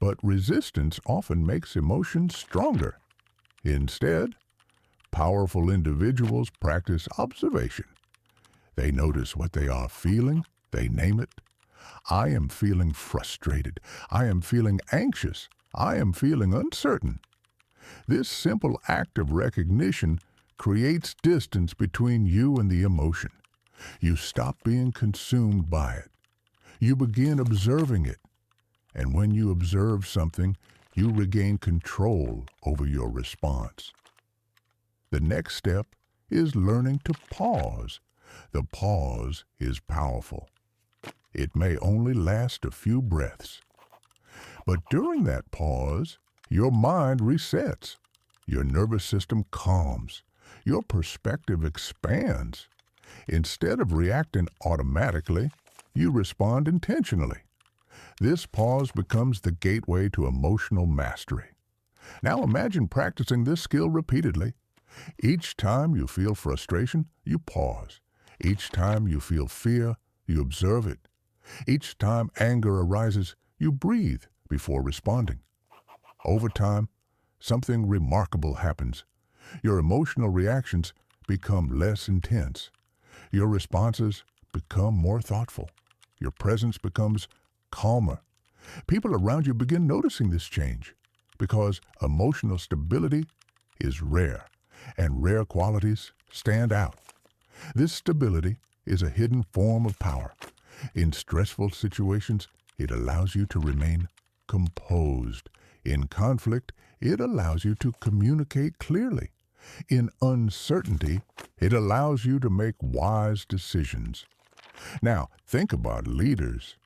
But resistance often makes emotions stronger. Instead, powerful individuals practice observation. They notice what they are feeling, they name it. I am feeling frustrated. I am feeling anxious. I am feeling uncertain. This simple act of recognition creates distance between you and the emotion. You stop being consumed by it. You begin observing it. And when you observe something, you regain control over your response. The next step is learning to pause. The pause is powerful. It may only last a few breaths. But during that pause, your mind resets. Your nervous system calms. Your perspective expands. Instead of reacting automatically, you respond intentionally. This pause becomes the gateway to emotional mastery. Now imagine practicing this skill repeatedly. Each time you feel frustration, you pause. Each time you feel fear, you observe it. Each time anger arises, you breathe before responding. Over time, something remarkable happens. Your emotional reactions become less intense. Your responses become more thoughtful. Your presence becomes calmer. People around you begin noticing this change, because emotional stability is rare, and rare qualities stand out. This stability is a hidden form of power. In stressful situations, it allows you to remain composed. In conflict, it allows you to communicate clearly. In uncertainty, it allows you to make wise decisions. Now, think about leaders,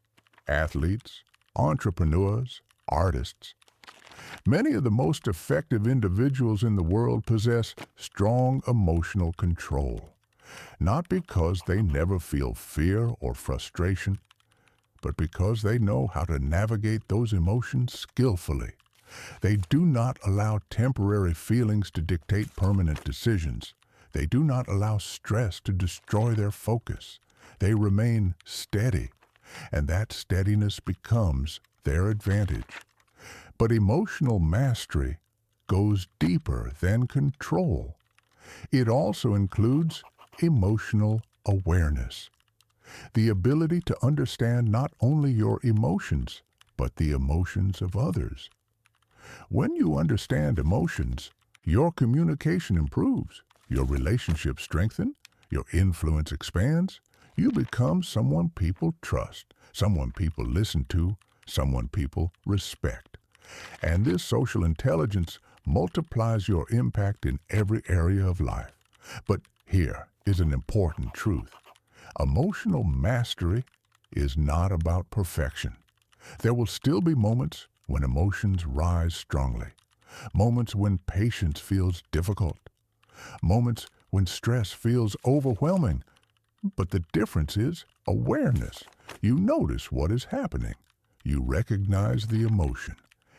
athletes, entrepreneurs, artists. Many of the most effective individuals in the world possess strong emotional control, not because they never feel fear or frustration, but because they know how to navigate those emotions skillfully. They do not allow temporary feelings to dictate permanent decisions. They do not allow stress to destroy their focus. They remain steady, and that steadiness becomes their advantage. But emotional mastery goes deeper than control. It also includes emotional awareness, the ability to understand not only your emotions, but the emotions of others. When you understand emotions, your communication improves, your relationships strengthen, your influence expands. You become someone people trust, someone people listen to, someone people respect. And this social intelligence multiplies your impact in every area of life. But here is an important truth. Emotional mastery is not about perfection. There will still be moments when emotions rise strongly, moments when patience feels difficult, moments when stress feels overwhelming. But the difference is awareness. You notice what is happening. You recognize the emotion,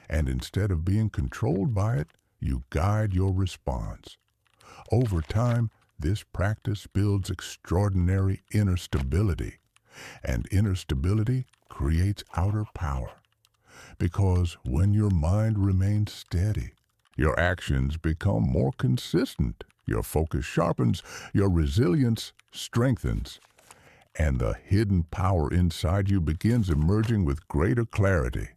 and instead of being controlled by it, you guide your response. Over time, this practice builds extraordinary inner stability, and inner stability creates outer power. Because when your mind remains steady, your actions become more consistent, your focus sharpens, your resilience strengthens, and the hidden power inside you begins emerging with greater clarity.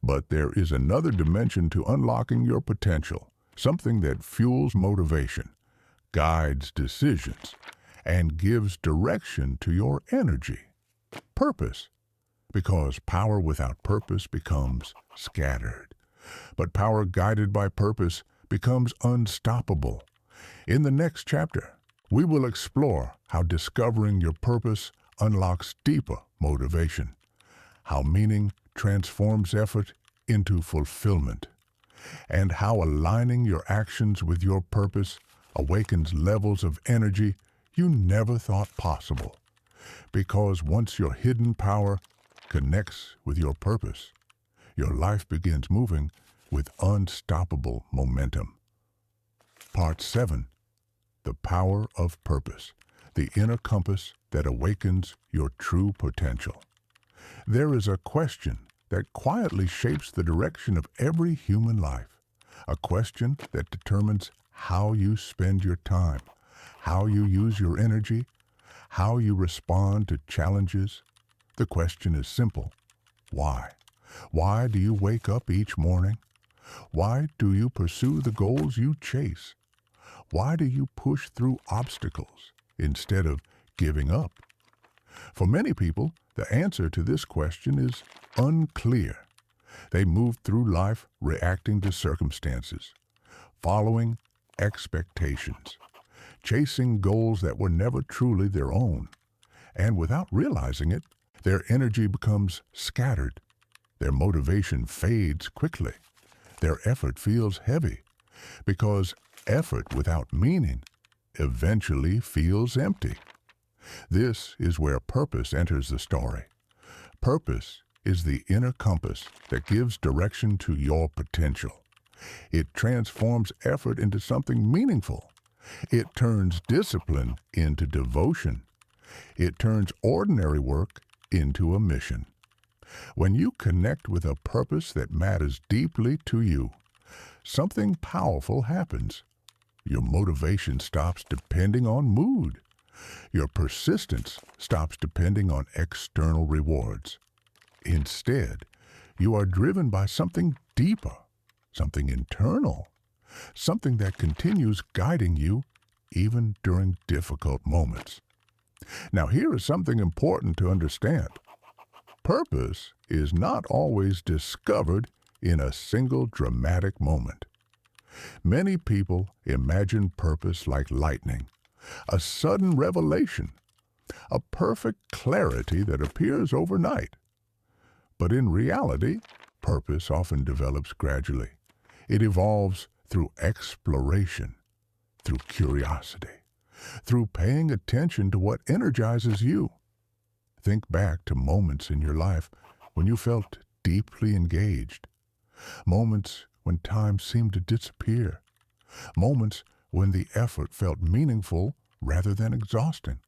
But there is another dimension to unlocking your potential, something that fuels motivation, guides decisions, and gives direction to your energy. Purpose. Because power without purpose becomes scattered. But power guided by purpose becomes unstoppable. In the next chapter, we will explore how discovering your purpose unlocks deeper motivation, how meaning transforms effort into fulfillment, and how aligning your actions with your purpose awakens levels of energy you never thought possible. Because once your hidden power connects with your purpose, your life begins moving with unstoppable momentum. Part 7. The Power of Purpose, the inner compass that awakens your true potential. There is a question that quietly shapes the direction of every human life, a question that determines how you spend your time, how you use your energy, how you respond to challenges. The question is simple. Why? Why do you wake up each morning? Why do you pursue the goals you chase? Why do you push through obstacles instead of giving up? For many people, the answer to this question is unclear. They move through life reacting to circumstances, following expectations, chasing goals that were never truly their own. And without realizing it, their energy becomes scattered. Their motivation fades quickly. Their effort feels heavy, because effort without meaning eventually feels empty. This is where purpose enters the story. Purpose is the inner compass that gives direction to your potential. It transforms effort into something meaningful. It turns discipline into devotion. It turns ordinary work into a mission. When you connect with a purpose that matters deeply to you, something powerful happens. Your motivation stops depending on mood. Your persistence stops depending on external rewards. Instead, you are driven by something deeper, something internal, something that continues guiding you even during difficult moments. Now, here is something important to understand. Purpose is not always discovered in a single dramatic moment. Many people imagine purpose like lightning, a sudden revelation, a perfect clarity that appears overnight. But in reality, purpose often develops gradually. It evolves through exploration, through curiosity, through paying attention to what energizes you. Think back to moments in your life when you felt deeply engaged, moments when time seemed to disappear, moments when the effort felt meaningful rather than exhausting.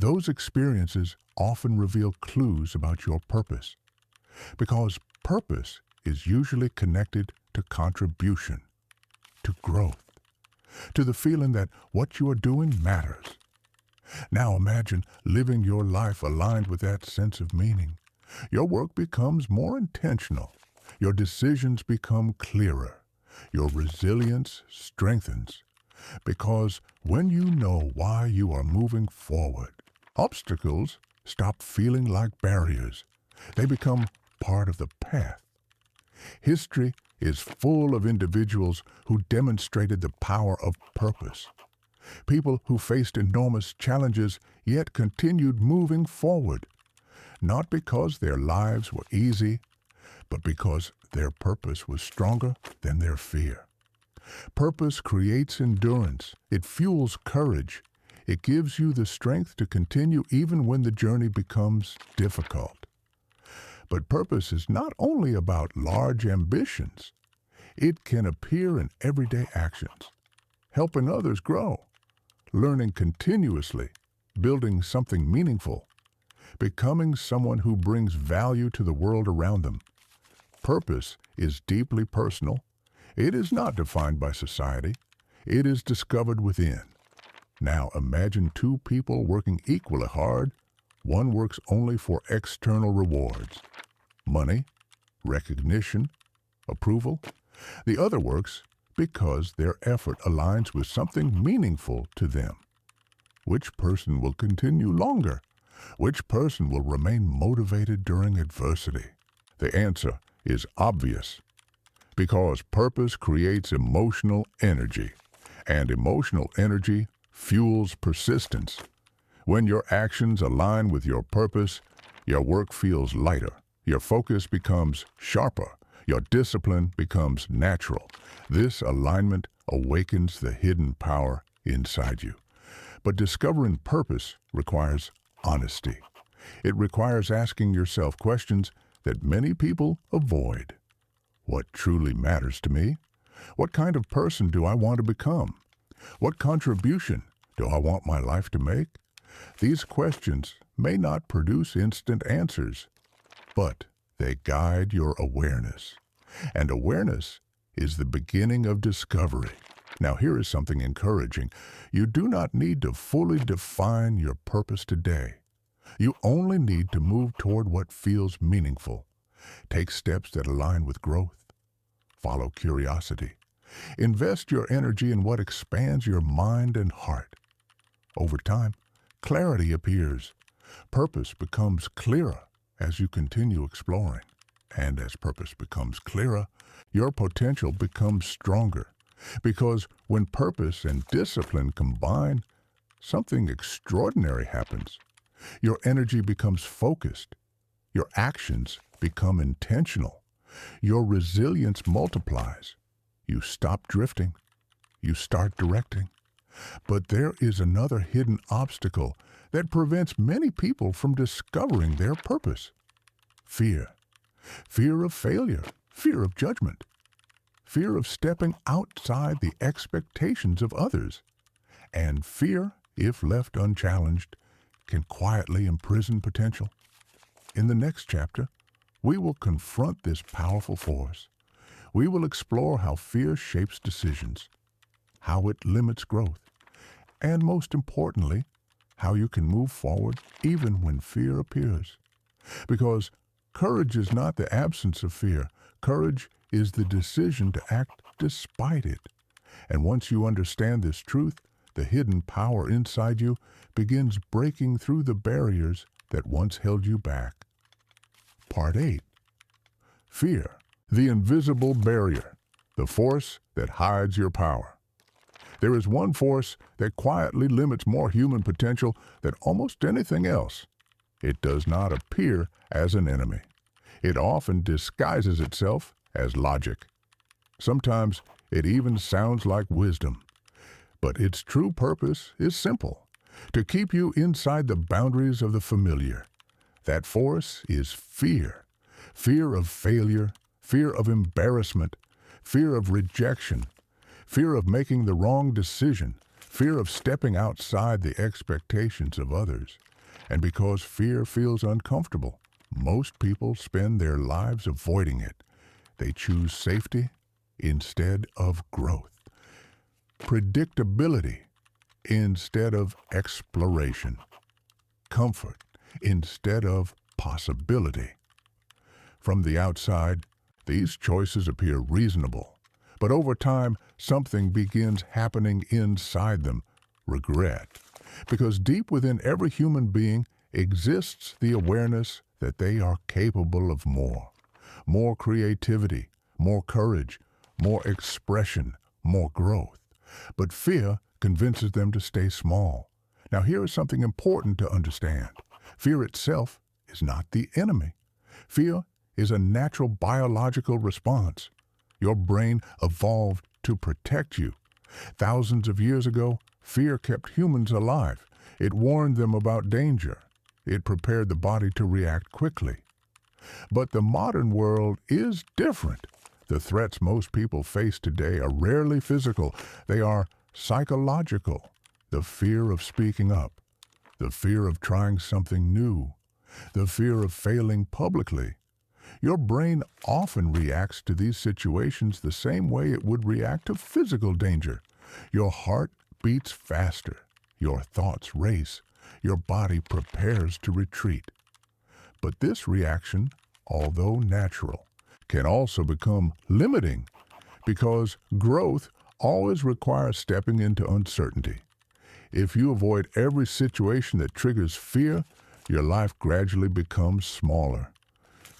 Those experiences often reveal clues about your purpose, because purpose is usually connected to contribution, to growth, to the feeling that what you are doing matters. Now imagine living your life aligned with that sense of meaning. Your work becomes more intentional. Your decisions become clearer. Your resilience strengthens. Because when you know why you are moving forward, obstacles stop feeling like barriers. They become part of the path. History is full of individuals who demonstrated the power of purpose. People who faced enormous challenges yet continued moving forward. not because their lives were easy, but because their purpose was stronger than their fear. Purpose creates endurance. It fuels courage. It gives you the strength to continue even when the journey becomes difficult. But purpose is not only about large ambitions. It can appear in everyday actions, helping others grow, learning continuously, building something meaningful, becoming someone who brings value to the world around them. Purpose is deeply personal. It is not defined by society. It is discovered within. Now imagine two people working equally hard. One works only for external rewards, money, recognition, approval. The other works because their effort aligns with something meaningful to them. Which person will continue longer? Which person will remain motivated during adversity? The answer is obvious. Because purpose creates emotional energy, and emotional energy fuels persistence. When your actions align with your purpose, your work feels lighter, your focus becomes sharper, your discipline becomes natural. This alignment awakens the hidden power inside you. But discovering purpose requires honesty. It requires asking yourself questions that many people avoid. What truly matters to me? What kind of person do I want to become? What contribution do I want my life to make? These questions may not produce instant answers, but they guide your awareness. And awareness is the beginning of discovery. Now here is something encouraging. You do not need to fully define your purpose today. You only need to move toward what feels meaningful. Take steps that align with growth. Follow curiosity. Invest your energy in what expands your mind and heart. Over time, clarity appears. Purpose becomes clearer as you continue exploring. And as purpose becomes clearer, your potential becomes stronger. Because when purpose and discipline combine, something extraordinary happens. Your energy becomes focused. Your actions become intentional. Your resilience multiplies. You stop drifting. You start directing. But there is another hidden obstacle that prevents many people from discovering their purpose. Fear. Fear of failure. Fear of judgment. Fear of stepping outside the expectations of others. And fear, if left unchallenged, can quietly imprison potential. In the next chapter, we will confront this powerful force. We will explore how fear shapes decisions, how it limits growth, and most importantly, how you can move forward even when fear appears. Because courage is not the absence of fear. Courage is the decision to act despite it. And once you understand this truth, the hidden power inside you begins breaking through the barriers that once held you back. Part 8. Fear, the invisible barrier, the force that hides your power. There is one force that quietly limits more human potential than almost anything else. It does not appear as an enemy. It often disguises itself as logic. Sometimes it even sounds like wisdom. But its true purpose is simple: to keep you inside the boundaries of the familiar. That force is fear. Fear of failure, fear of embarrassment, fear of rejection, fear of making the wrong decision, fear of stepping outside the expectations of others. And because fear feels uncomfortable, most people spend their lives avoiding it. They choose safety instead of growth, predictability instead of exploration, comfort instead of possibility. From the outside, these choices appear reasonable, but over time, something begins happening inside them: regret. Because deep within every human being exists the awareness that they are capable of more. More creativity, more courage, more expression, more growth. But fear convinces them to stay small. Now here is something important to understand. Fear itself is not the enemy. Fear is a natural biological response. Your brain evolved to protect you. Thousands of years ago, fear kept humans alive. It warned them about danger. It prepared the body to react quickly. But the modern world is different. The threats most people face today are rarely physical. They are psychological. The fear of speaking up, the fear of trying something new, the fear of failing publicly. Your brain often reacts to these situations the same way it would react to physical danger. Your heart beats faster. Your thoughts race. Your body prepares to retreat. But this reaction, although natural, can also become limiting because growth always requires stepping into uncertainty. If you avoid every situation that triggers fear, your life gradually becomes smaller.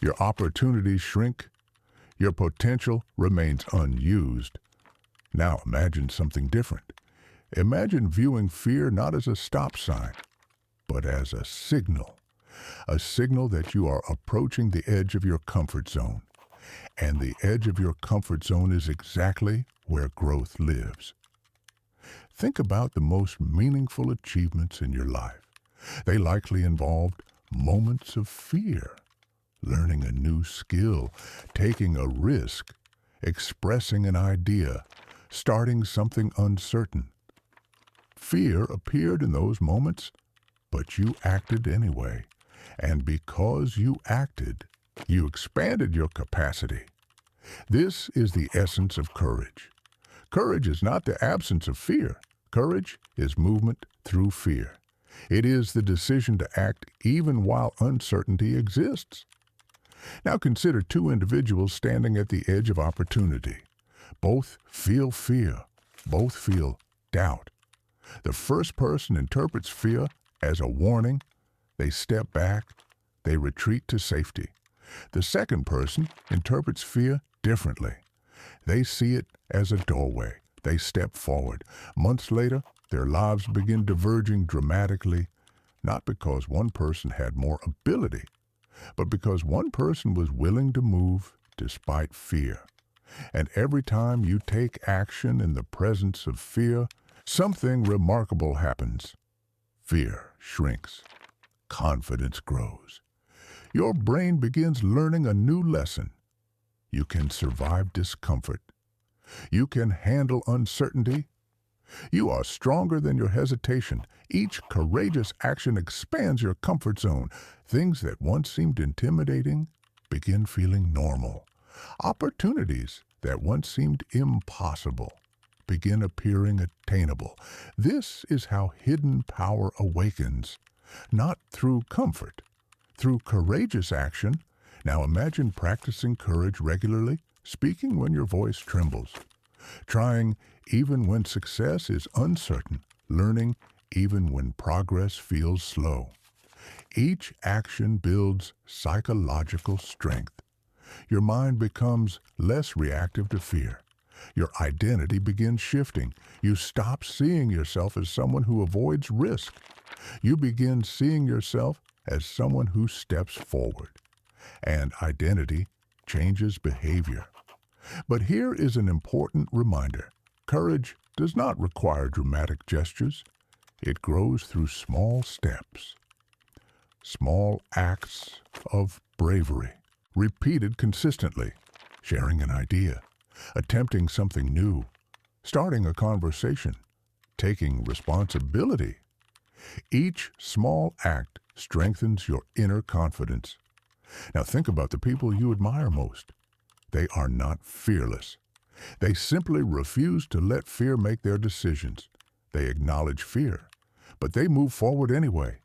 Your opportunities shrink. Your potential remains unused. Now imagine something different. Imagine viewing fear not as a stop sign, but as a signal that you are approaching the edge of your comfort zone. And the edge of your comfort zone is exactly where growth lives. Think about the most meaningful achievements in your life. They likely involved moments of fear, learning a new skill, taking a risk, expressing an idea, starting something uncertain. Fear appeared in those moments, but you acted anyway. And because you acted, you expanded your capacity. This is the essence of courage. Courage is not the absence of fear. Courage is movement through fear. It is the decision to act even while uncertainty exists. Now consider two individuals standing at the edge of opportunity. Both feel fear. Both feel doubt. The first person interprets fear as a warning. They step back. They retreat to safety. The second person interprets fear differently. They see it as a doorway. They step forward. Months later, their lives begin diverging dramatically, not because one person had more ability, but because one person was willing to move despite fear. And every time you take action in the presence of fear, something remarkable happens. Fear shrinks. Confidence grows. Your brain begins learning a new lesson. You can survive discomfort. You can handle uncertainty. You are stronger than your hesitation. Each courageous action expands your comfort zone. Things that once seemed intimidating begin feeling normal. Opportunities that once seemed impossible begin appearing attainable. This is how hidden power awakens, not through comfort, through courageous action. Now imagine practicing courage regularly, speaking when your voice trembles, trying even when success is uncertain, learning even when progress feels slow. Each action builds psychological strength. Your mind becomes less reactive to fear. Your identity begins shifting. You stop seeing yourself as someone who avoids risk. You begin seeing yourself as someone who steps forward. And identity changes behavior. But here is an important reminder. Courage does not require dramatic gestures. It grows through small steps, small acts of bravery, repeated consistently, sharing an idea, attempting something new, starting a conversation, taking responsibility. Each small act strengthens your inner confidence. Now think about the people you admire most. They are not fearless. They simply refuse to let fear make their decisions. They acknowledge fear, but they move forward anyway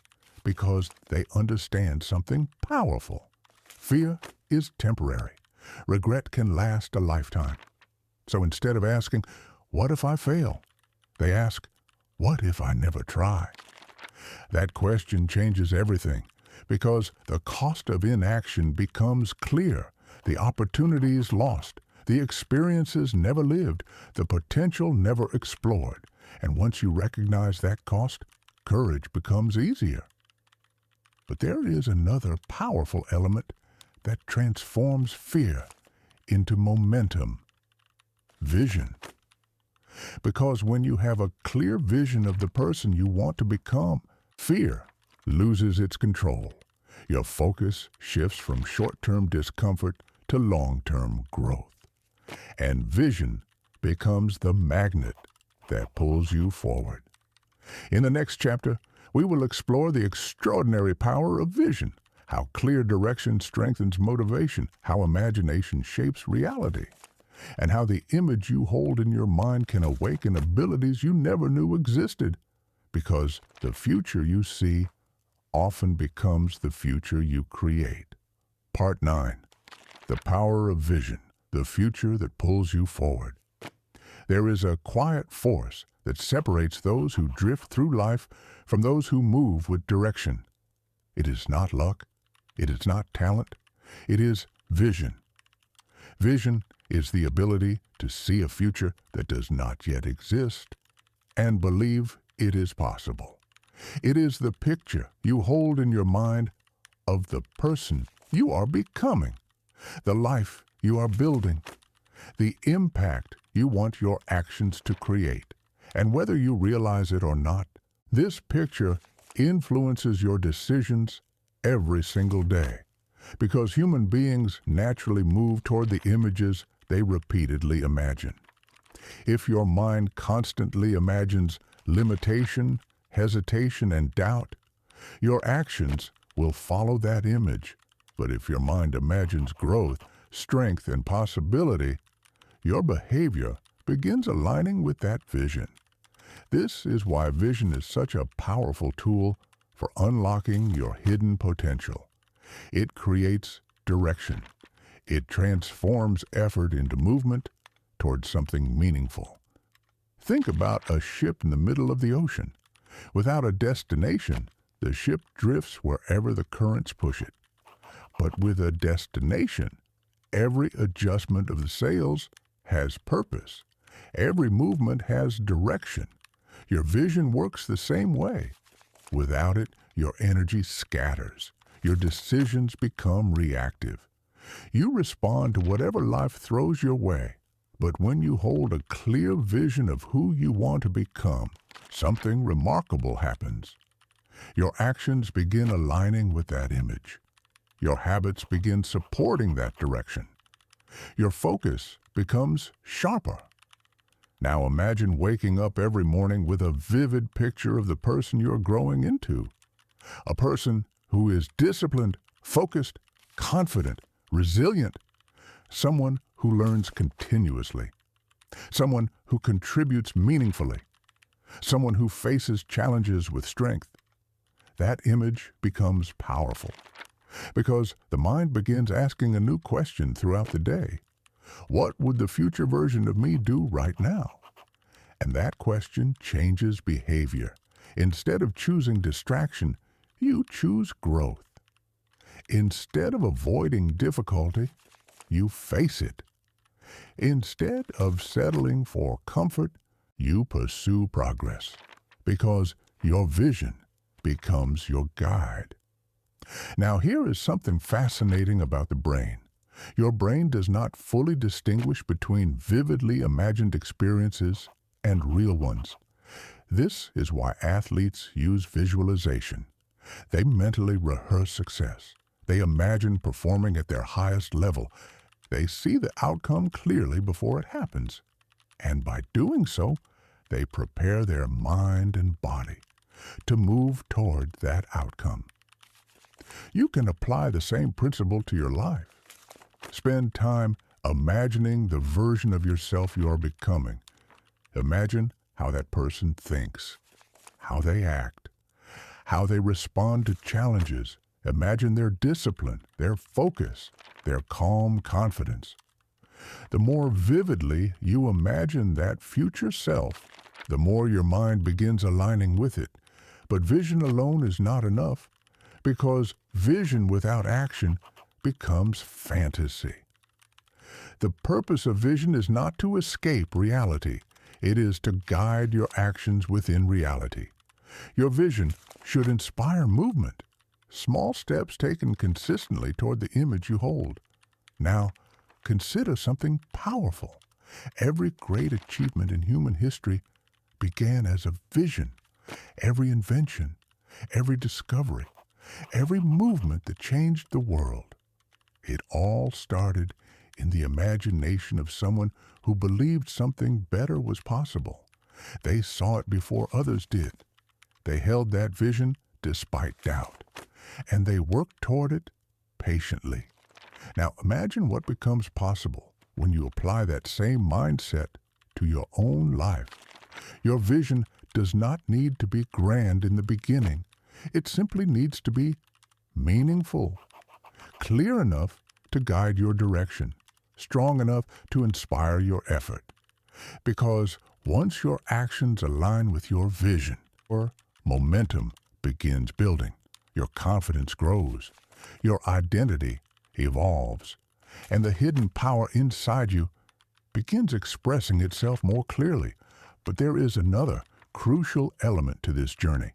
because they understand something powerful. Fear is temporary. Regret can last a lifetime. So instead of asking, "What if I fail?" they ask, "What if I never try?" That question changes everything because the cost of inaction becomes clear. The opportunities lost, the experiences never lived, the potential never explored. And once you recognize that cost, courage becomes easier. But there is another powerful element that transforms fear into momentum: vision. Because when you have a clear vision of the person you want to become, fear loses its control. Your focus shifts from short-term discomfort to long-term growth. And vision becomes the magnet that pulls you forward. In the next chapter, we will explore the extraordinary power of vision, how clear direction strengthens motivation, how imagination shapes reality, and how the image you hold in your mind can awaken abilities you never knew existed, because the future you see often becomes the future you create. Part 9. The Power of Vision, the future that pulls you forward. There is a quiet force that separates those who drift through life from those who move with direction. It is not luck. It is not talent. It is vision. Vision is the ability to see a future that does not yet exist and believe it is possible. It is the picture you hold in your mind of the person you are becoming, the life you are building, the impact you want your actions to create. And whether you realize it or not, this picture influences your decisions every single day, because human beings naturally move toward the images they repeatedly imagine. If your mind constantly imagines limitation, hesitation, and doubt, your actions will follow that image. But if your mind imagines growth, strength, and possibility, your behavior begins aligning with that vision. This is why vision is such a powerful tool for unlocking your hidden potential. It creates direction. It transforms effort into movement towards something meaningful. Think about a ship in the middle of the ocean. Without a destination, the ship drifts wherever the currents push it. But with a destination, every adjustment of the sails has purpose. Every movement has direction. Your vision works the same way. Without it, your energy scatters. Your decisions become reactive. You respond to whatever life throws your way. But when you hold a clear vision of who you want to become, something remarkable happens. Your actions begin aligning with that image. Your habits begin supporting that direction. Your focus becomes sharper. Now imagine waking up every morning with a vivid picture of the person you're growing into. A person who is disciplined, focused, confident, resilient. Someone who learns continuously. Someone who contributes meaningfully. Someone who faces challenges with strength. That image becomes powerful because the mind begins asking a new question throughout the day. What would the future version of me do right now? And that question changes behavior. Instead of choosing distraction, you choose growth. Instead of avoiding difficulty, you face it. Instead of settling for comfort, you pursue progress, because your vision becomes your guide. Now, here is something fascinating about the brain. Your brain does not fully distinguish between vividly imagined experiences and real ones. This is why athletes use visualization. They mentally rehearse success. They imagine performing at their highest level. They see the outcome clearly before it happens. And by doing so, they prepare their mind and body to move toward that outcome. You can apply the same principle to your life. Spend time imagining the version of yourself you are becoming. Imagine how that person thinks, how they act, how they respond to challenges. Imagine their discipline, their focus, their calm confidence. The more vividly you imagine that future self, the more your mind begins aligning with it. But vision alone is not enough, because vision without action becomes fantasy. The purpose of vision is not to escape reality. It is to guide your actions within reality. Your vision should inspire movement, small steps taken consistently toward the image you hold. Now, consider something powerful. Every great achievement in human history began as a vision. Every invention, every discovery, every movement that changed the world. It all started in the imagination of someone who believed something better was possible. They saw it before others did. They held that vision despite doubt, and they worked toward it patiently. Now imagine what becomes possible when you apply that same mindset to your own life. Your vision does not need to be grand in the beginning. It simply needs to be meaningful, clear enough to guide your direction, strong enough to inspire your effort. Because once your actions align with your vision, your momentum begins building, your confidence grows, your identity evolves, and the hidden power inside you begins expressing itself more clearly. But there is another crucial element to this journey,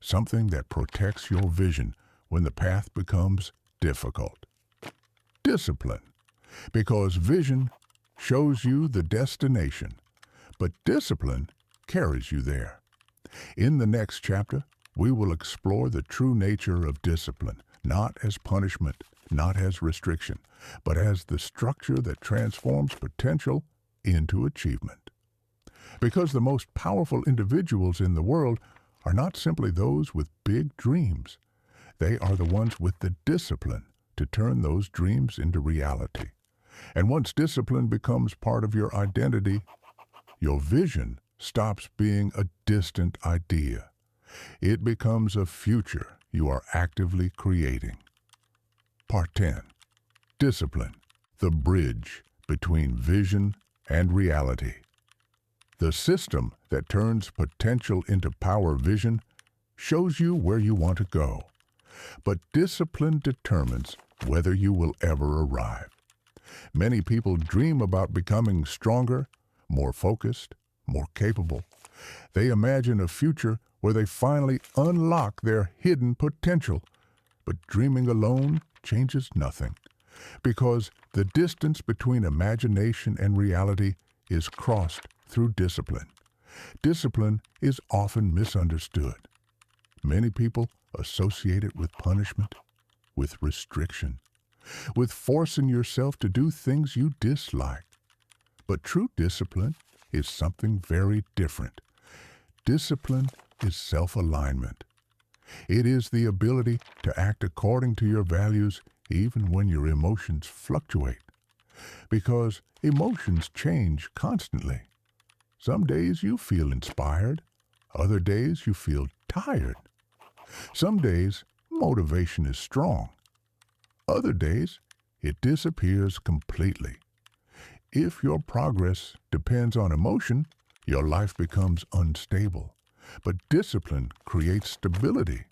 something that protects your vision when the path becomes difficult. Discipline. Because vision shows you the destination, but discipline carries you there. In the next chapter, we will explore the true nature of discipline, not as punishment, not as restriction, but as the structure that transforms potential into achievement. Because the most powerful individuals in the world are not simply those with big dreams. They are the ones with the discipline to turn those dreams into reality. And once discipline becomes part of your identity, your vision stops being a distant idea. It becomes a future you are actively creating. Part 10. Discipline, the bridge between vision and reality. The system that turns potential into power vision shows you where you want to go. But discipline determines whether you will ever arrive. Many people dream about becoming stronger, more focused, more capable. They imagine a future where they finally unlock their hidden potential. But dreaming alone changes nothing, because the distance between imagination and reality is crossed through discipline. Discipline is often misunderstood. Many people associate it with punishment, with restriction, with forcing yourself to do things you dislike. But true discipline is something very different. Discipline is self-alignment. It is the ability to act according to your values even when your emotions fluctuate. Because emotions change constantly. Some days you feel inspired, other days you feel tired. Some days motivation is strong. Other days it disappears completely. If your progress depends on emotion, your life becomes unstable. But discipline creates stability.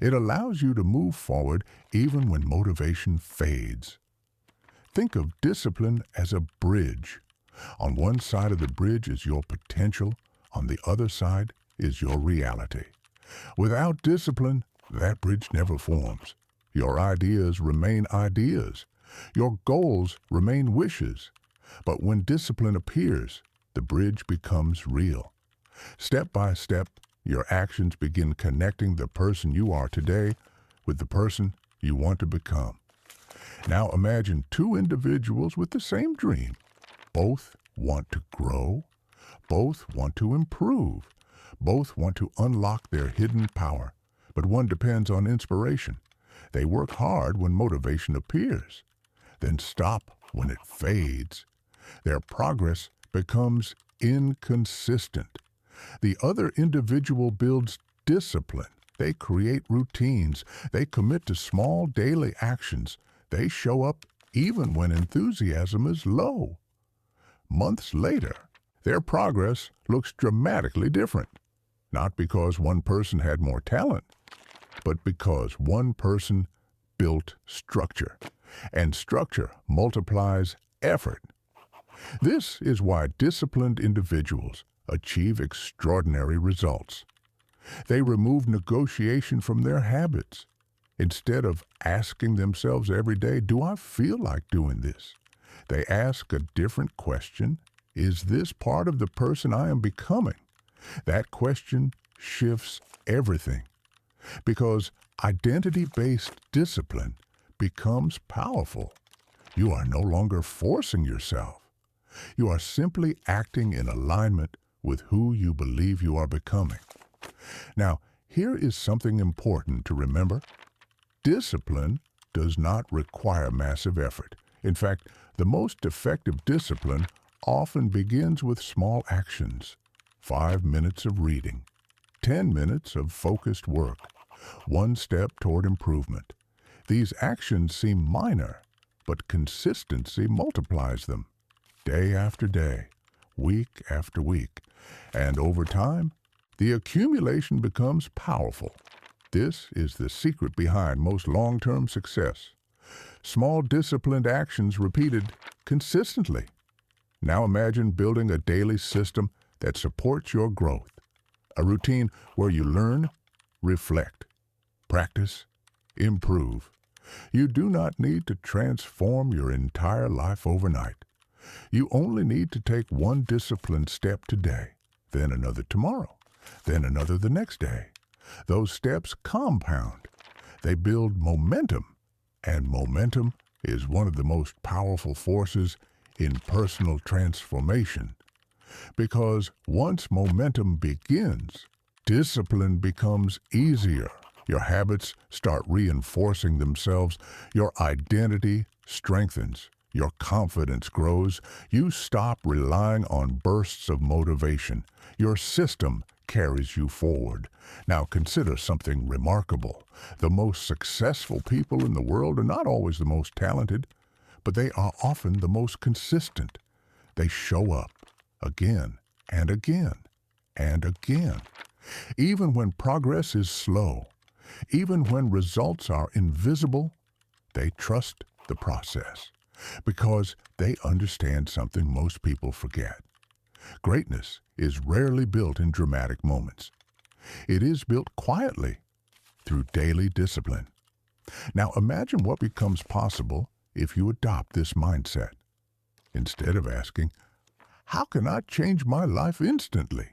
It allows you to move forward even when motivation fades. Think of discipline as a bridge. On one side of the bridge is your potential, on the other side is your reality. Without discipline, that bridge never forms. Your ideas remain ideas. Your goals remain wishes. But when discipline appears, the bridge becomes real. Step by step, your actions begin connecting the person you are today with the person you want to become. Now imagine two individuals with the same dream. Both want to grow. Both want to improve. Both want to unlock their hidden power. But one depends on inspiration. They work hard when motivation appears, then stop when it fades. Their progress becomes inconsistent. The other individual builds discipline. They create routines. They commit to small daily actions. They show up even when enthusiasm is low. Months later, their progress looks dramatically different. Not because one person had more talent, but because one person built structure. And structure multiplies effort. This is why disciplined individuals achieve extraordinary results. They remove negotiation from their habits. Instead of asking themselves every day, do I feel like doing this? They ask a different question. Is this part of the person I am becoming? That question shifts everything because identity-based discipline becomes powerful. You are no longer forcing yourself. You are simply acting in alignment with who you believe you are becoming. Now, here is something important to remember. Discipline does not require massive effort. In fact, the most effective discipline often begins with small actions. 5 minutes of reading, 10 minutes of focused work, one step toward improvement. These actions seem minor, but consistency multiplies them. Day after day, week after week, and over time, the accumulation becomes powerful. This is the secret behind most long-term success. Small disciplined actions repeated consistently. Now imagine building a daily system that supports your growth. A routine where you learn, reflect, practice, improve. You do not need to transform your entire life overnight. You only need to take one disciplined step today, then another tomorrow, then another the next day. Those steps compound. They build momentum, and momentum is one of the most powerful forces in personal transformation. Because once momentum begins, discipline becomes easier. Your habits start reinforcing themselves. Your identity strengthens. Your confidence grows. You stop relying on bursts of motivation. Your system carries you forward. Now consider something remarkable. The most successful people in the world are not always the most talented, but they are often the most consistent. They show up again and again and again. Even when progress is slow, even when results are invisible, they trust the process because they understand something most people forget. Greatness is rarely built in dramatic moments. It is built quietly through daily discipline. Now imagine what becomes possible if you adopt this mindset. Instead of asking, how can I change my life instantly?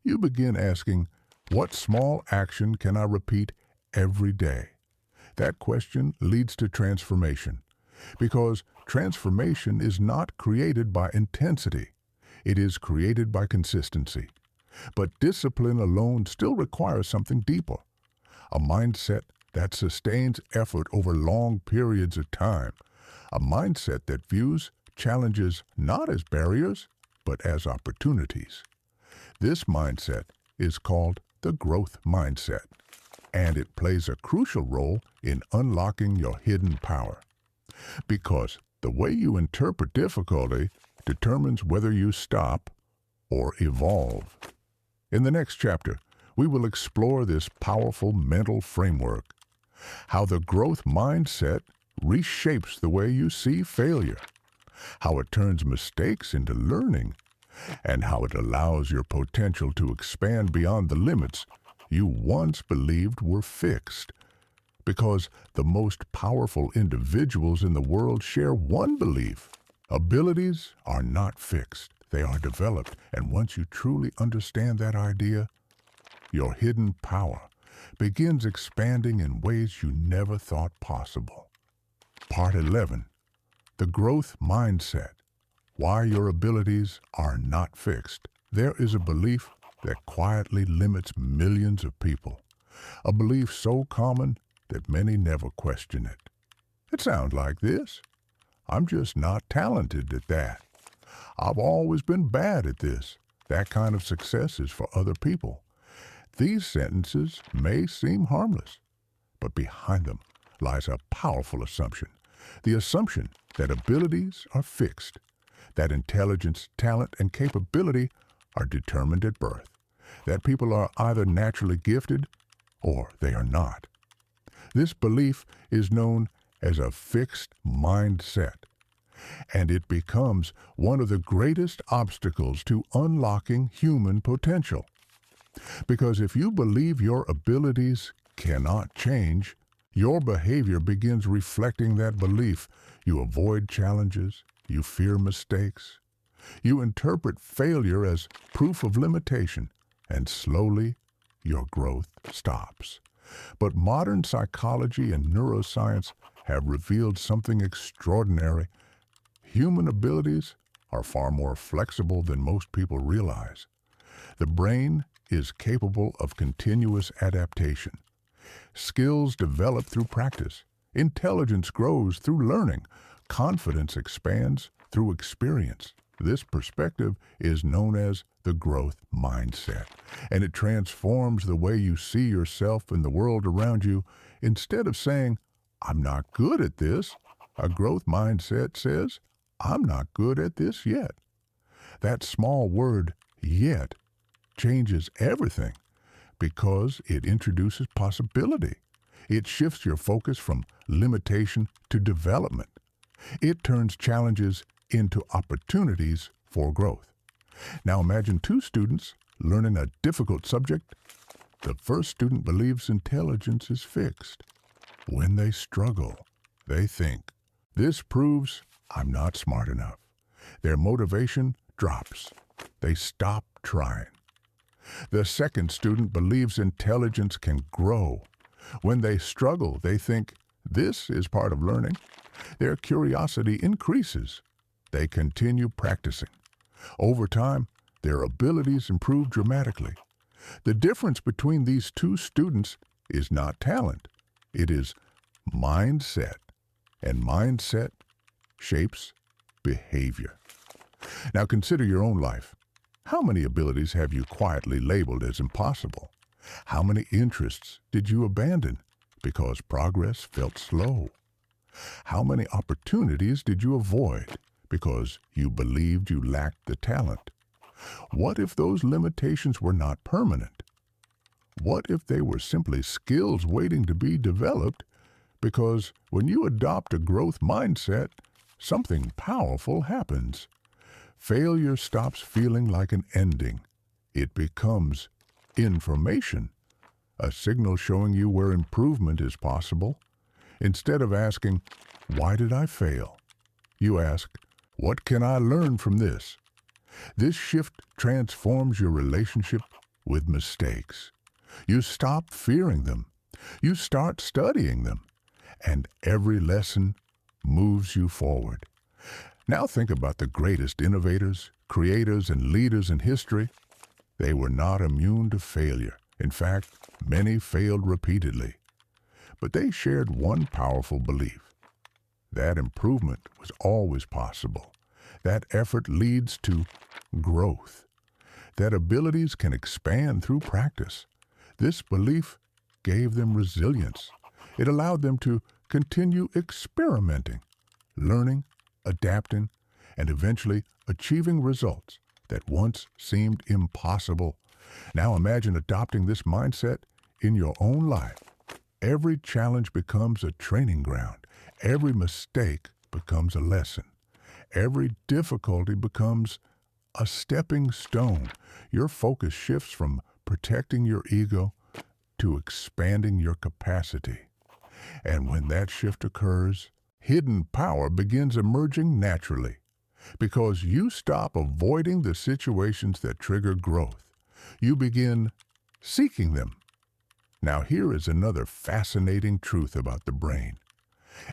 You begin asking, what small action can I repeat every day? That question leads to transformation, because transformation is not created by intensity. It is created by consistency. But discipline alone still requires something deeper, a mindset that sustains effort over long periods of time, a mindset that views challenges not as barriers, but as opportunities. This mindset is called the growth mindset, and it plays a crucial role in unlocking your hidden power. Because the way you interpret difficulty determines whether you stop or evolve. In the next chapter, we will explore this powerful mental framework, how the growth mindset reshapes the way you see failure, how it turns mistakes into learning, and how it allows your potential to expand beyond the limits you once believed were fixed. Because the most powerful individuals in the world share one belief: abilities are not fixed, they are developed. And once you truly understand that idea, your hidden power begins expanding in ways you never thought possible. Part 11. The Growth Mindset. Why your abilities are not fixed. There is a belief that quietly limits millions of people. A belief so common that many never question it. It sounds like this: I'm just not talented at that. I've always been bad at this. That kind of success is for other people. These sentences may seem harmless, but behind them lies a powerful assumption. The assumption that abilities are fixed, that intelligence, talent, and capability are determined at birth, that people are either naturally gifted or they are not. This belief is known as a fixed mindset, and it becomes one of the greatest obstacles to unlocking human potential. Because if you believe your abilities cannot change, Your behavior begins reflecting that belief. You avoid challenges. You fear mistakes. You interpret failure as proof of limitation, and slowly your growth stops. But modern psychology and neuroscience have revealed something extraordinary. Human abilities are far more flexible than most people realize. The brain is capable of continuous adaptation. Skills develop through practice. Intelligence grows through learning. Confidence expands through experience. This perspective is known as the growth mindset, and it transforms the way you see yourself and the world around you. Instead of saying, "I'm not good at this," a growth mindset says, "I'm not good at this yet." That small word, yet, changes everything because it introduces possibility. It shifts your focus from limitation to development. It turns challenges into opportunities for growth. Now imagine two students learning a difficult subject. The first student believes intelligence is fixed. When they struggle, they think, "This proves I'm not smart enough." Their motivation drops. They stop trying. The second student believes intelligence can grow. When they struggle, they think, "This is part of learning." Their curiosity increases. They continue practicing. Over time, their abilities improve dramatically. The difference between these two students is not talent. It is mindset. And mindset shapes behavior. Now consider your own life. How many abilities have you quietly labeled as impossible? How many interests did you abandon because progress felt slow? How many opportunities did you avoid because you believed you lacked the talent? What if those limitations were not permanent? What if they were simply skills waiting to be developed? Because when you adopt a growth mindset, something powerful happens. Failure stops feeling like an ending. It becomes information, a signal showing you where improvement is possible. Instead of asking, "Why did I fail?" you ask, "What can I learn from this?" This shift transforms your relationship with mistakes. You stop fearing them. You start studying them. And every lesson moves you forward. Now think about the greatest innovators, creators, and leaders in history. They were not immune to failure. In fact, many failed repeatedly. But they shared one powerful belief: that improvement was always possible. That effort leads to growth. That abilities can expand through practice. This belief gave them resilience. It allowed them to continue experimenting, learning, adapting, and eventually achieving results that once seemed impossible. Now imagine adopting this mindset in your own life. Every challenge becomes a training ground. Every mistake becomes a lesson. Every difficulty becomes a stepping stone. Your focus shifts from protecting your ego to expanding your capacity. And when that shift occurs, hidden power begins emerging naturally, because you stop avoiding the situations that trigger growth. You begin seeking them. Now here is another fascinating truth about the brain.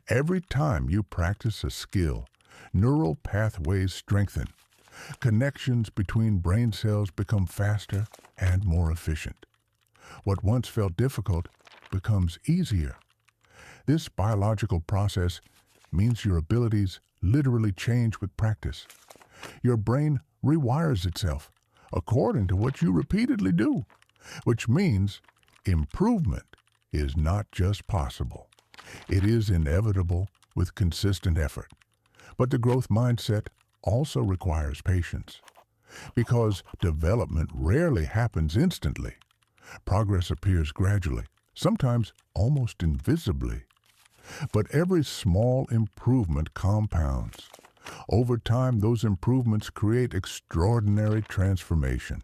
Every time you practice a skill, neural pathways strengthen. Connections between brain cells become faster and more efficient. What once felt difficult becomes easier. This biological process means your abilities literally change with practice. Your brain rewires itself according to what you repeatedly do, which means improvement is not just possible. It is inevitable with consistent effort. But the growth mindset also requires patience, because development rarely happens instantly. Progress appears gradually, sometimes almost invisibly. But every small improvement compounds. Over time, those improvements create extraordinary transformation.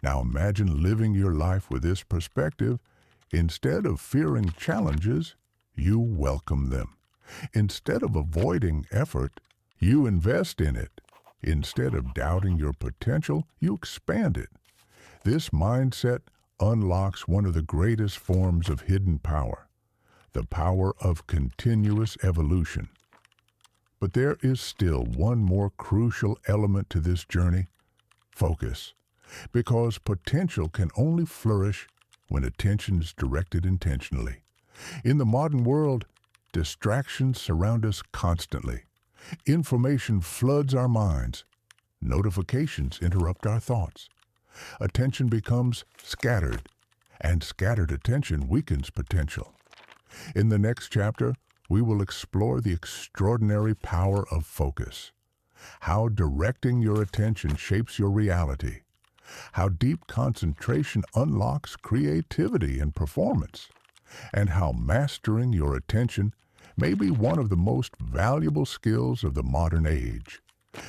Now imagine living your life with this perspective. Instead of fearing challenges, you welcome them. Instead of avoiding effort, you invest in it. Instead of doubting your potential, you expand it. This mindset unlocks one of the greatest forms of hidden power, the power of continuous evolution. But there is still one more crucial element to this journey: focus. Because potential can only flourish when attention is directed intentionally. In the modern world, distractions surround us constantly. Information floods our minds. Notifications interrupt our thoughts. Attention becomes scattered, and scattered attention weakens potential. In the next chapter, we will explore the extraordinary power of focus, how directing your attention shapes your reality, how deep concentration unlocks creativity and performance, and how mastering your attention may be one of the most valuable skills of the modern age.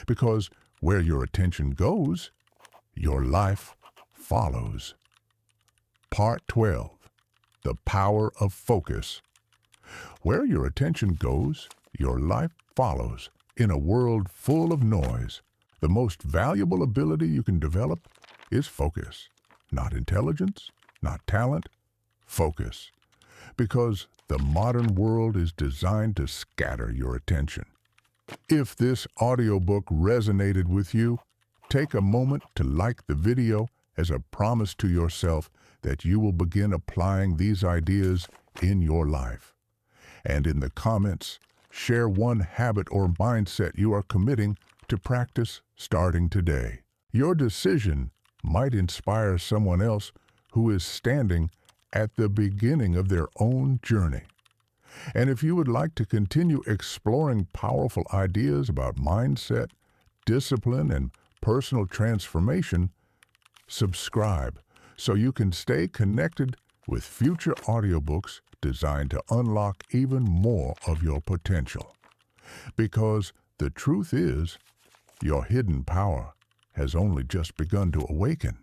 Because where your attention goes, your life follows. Part 12. The Power of Focus. Where your attention goes, your life follows. In a world full of noise, the most valuable ability you can develop is focus. Not intelligence, not talent, focus. Because the modern world is designed to scatter your attention. If this audiobook resonated with you, take a moment to like the video as a promise to yourself that you will begin applying these ideas in your life. And in the comments, share one habit or mindset you are committing to practice starting today. Your decision might inspire someone else who is standing at the beginning of their own journey. And if you would like to continue exploring powerful ideas about mindset, discipline, and personal transformation, subscribe so you can stay connected with future audiobooks designed to unlock even more of your potential. Because the truth is, your hidden power has only just begun to awaken.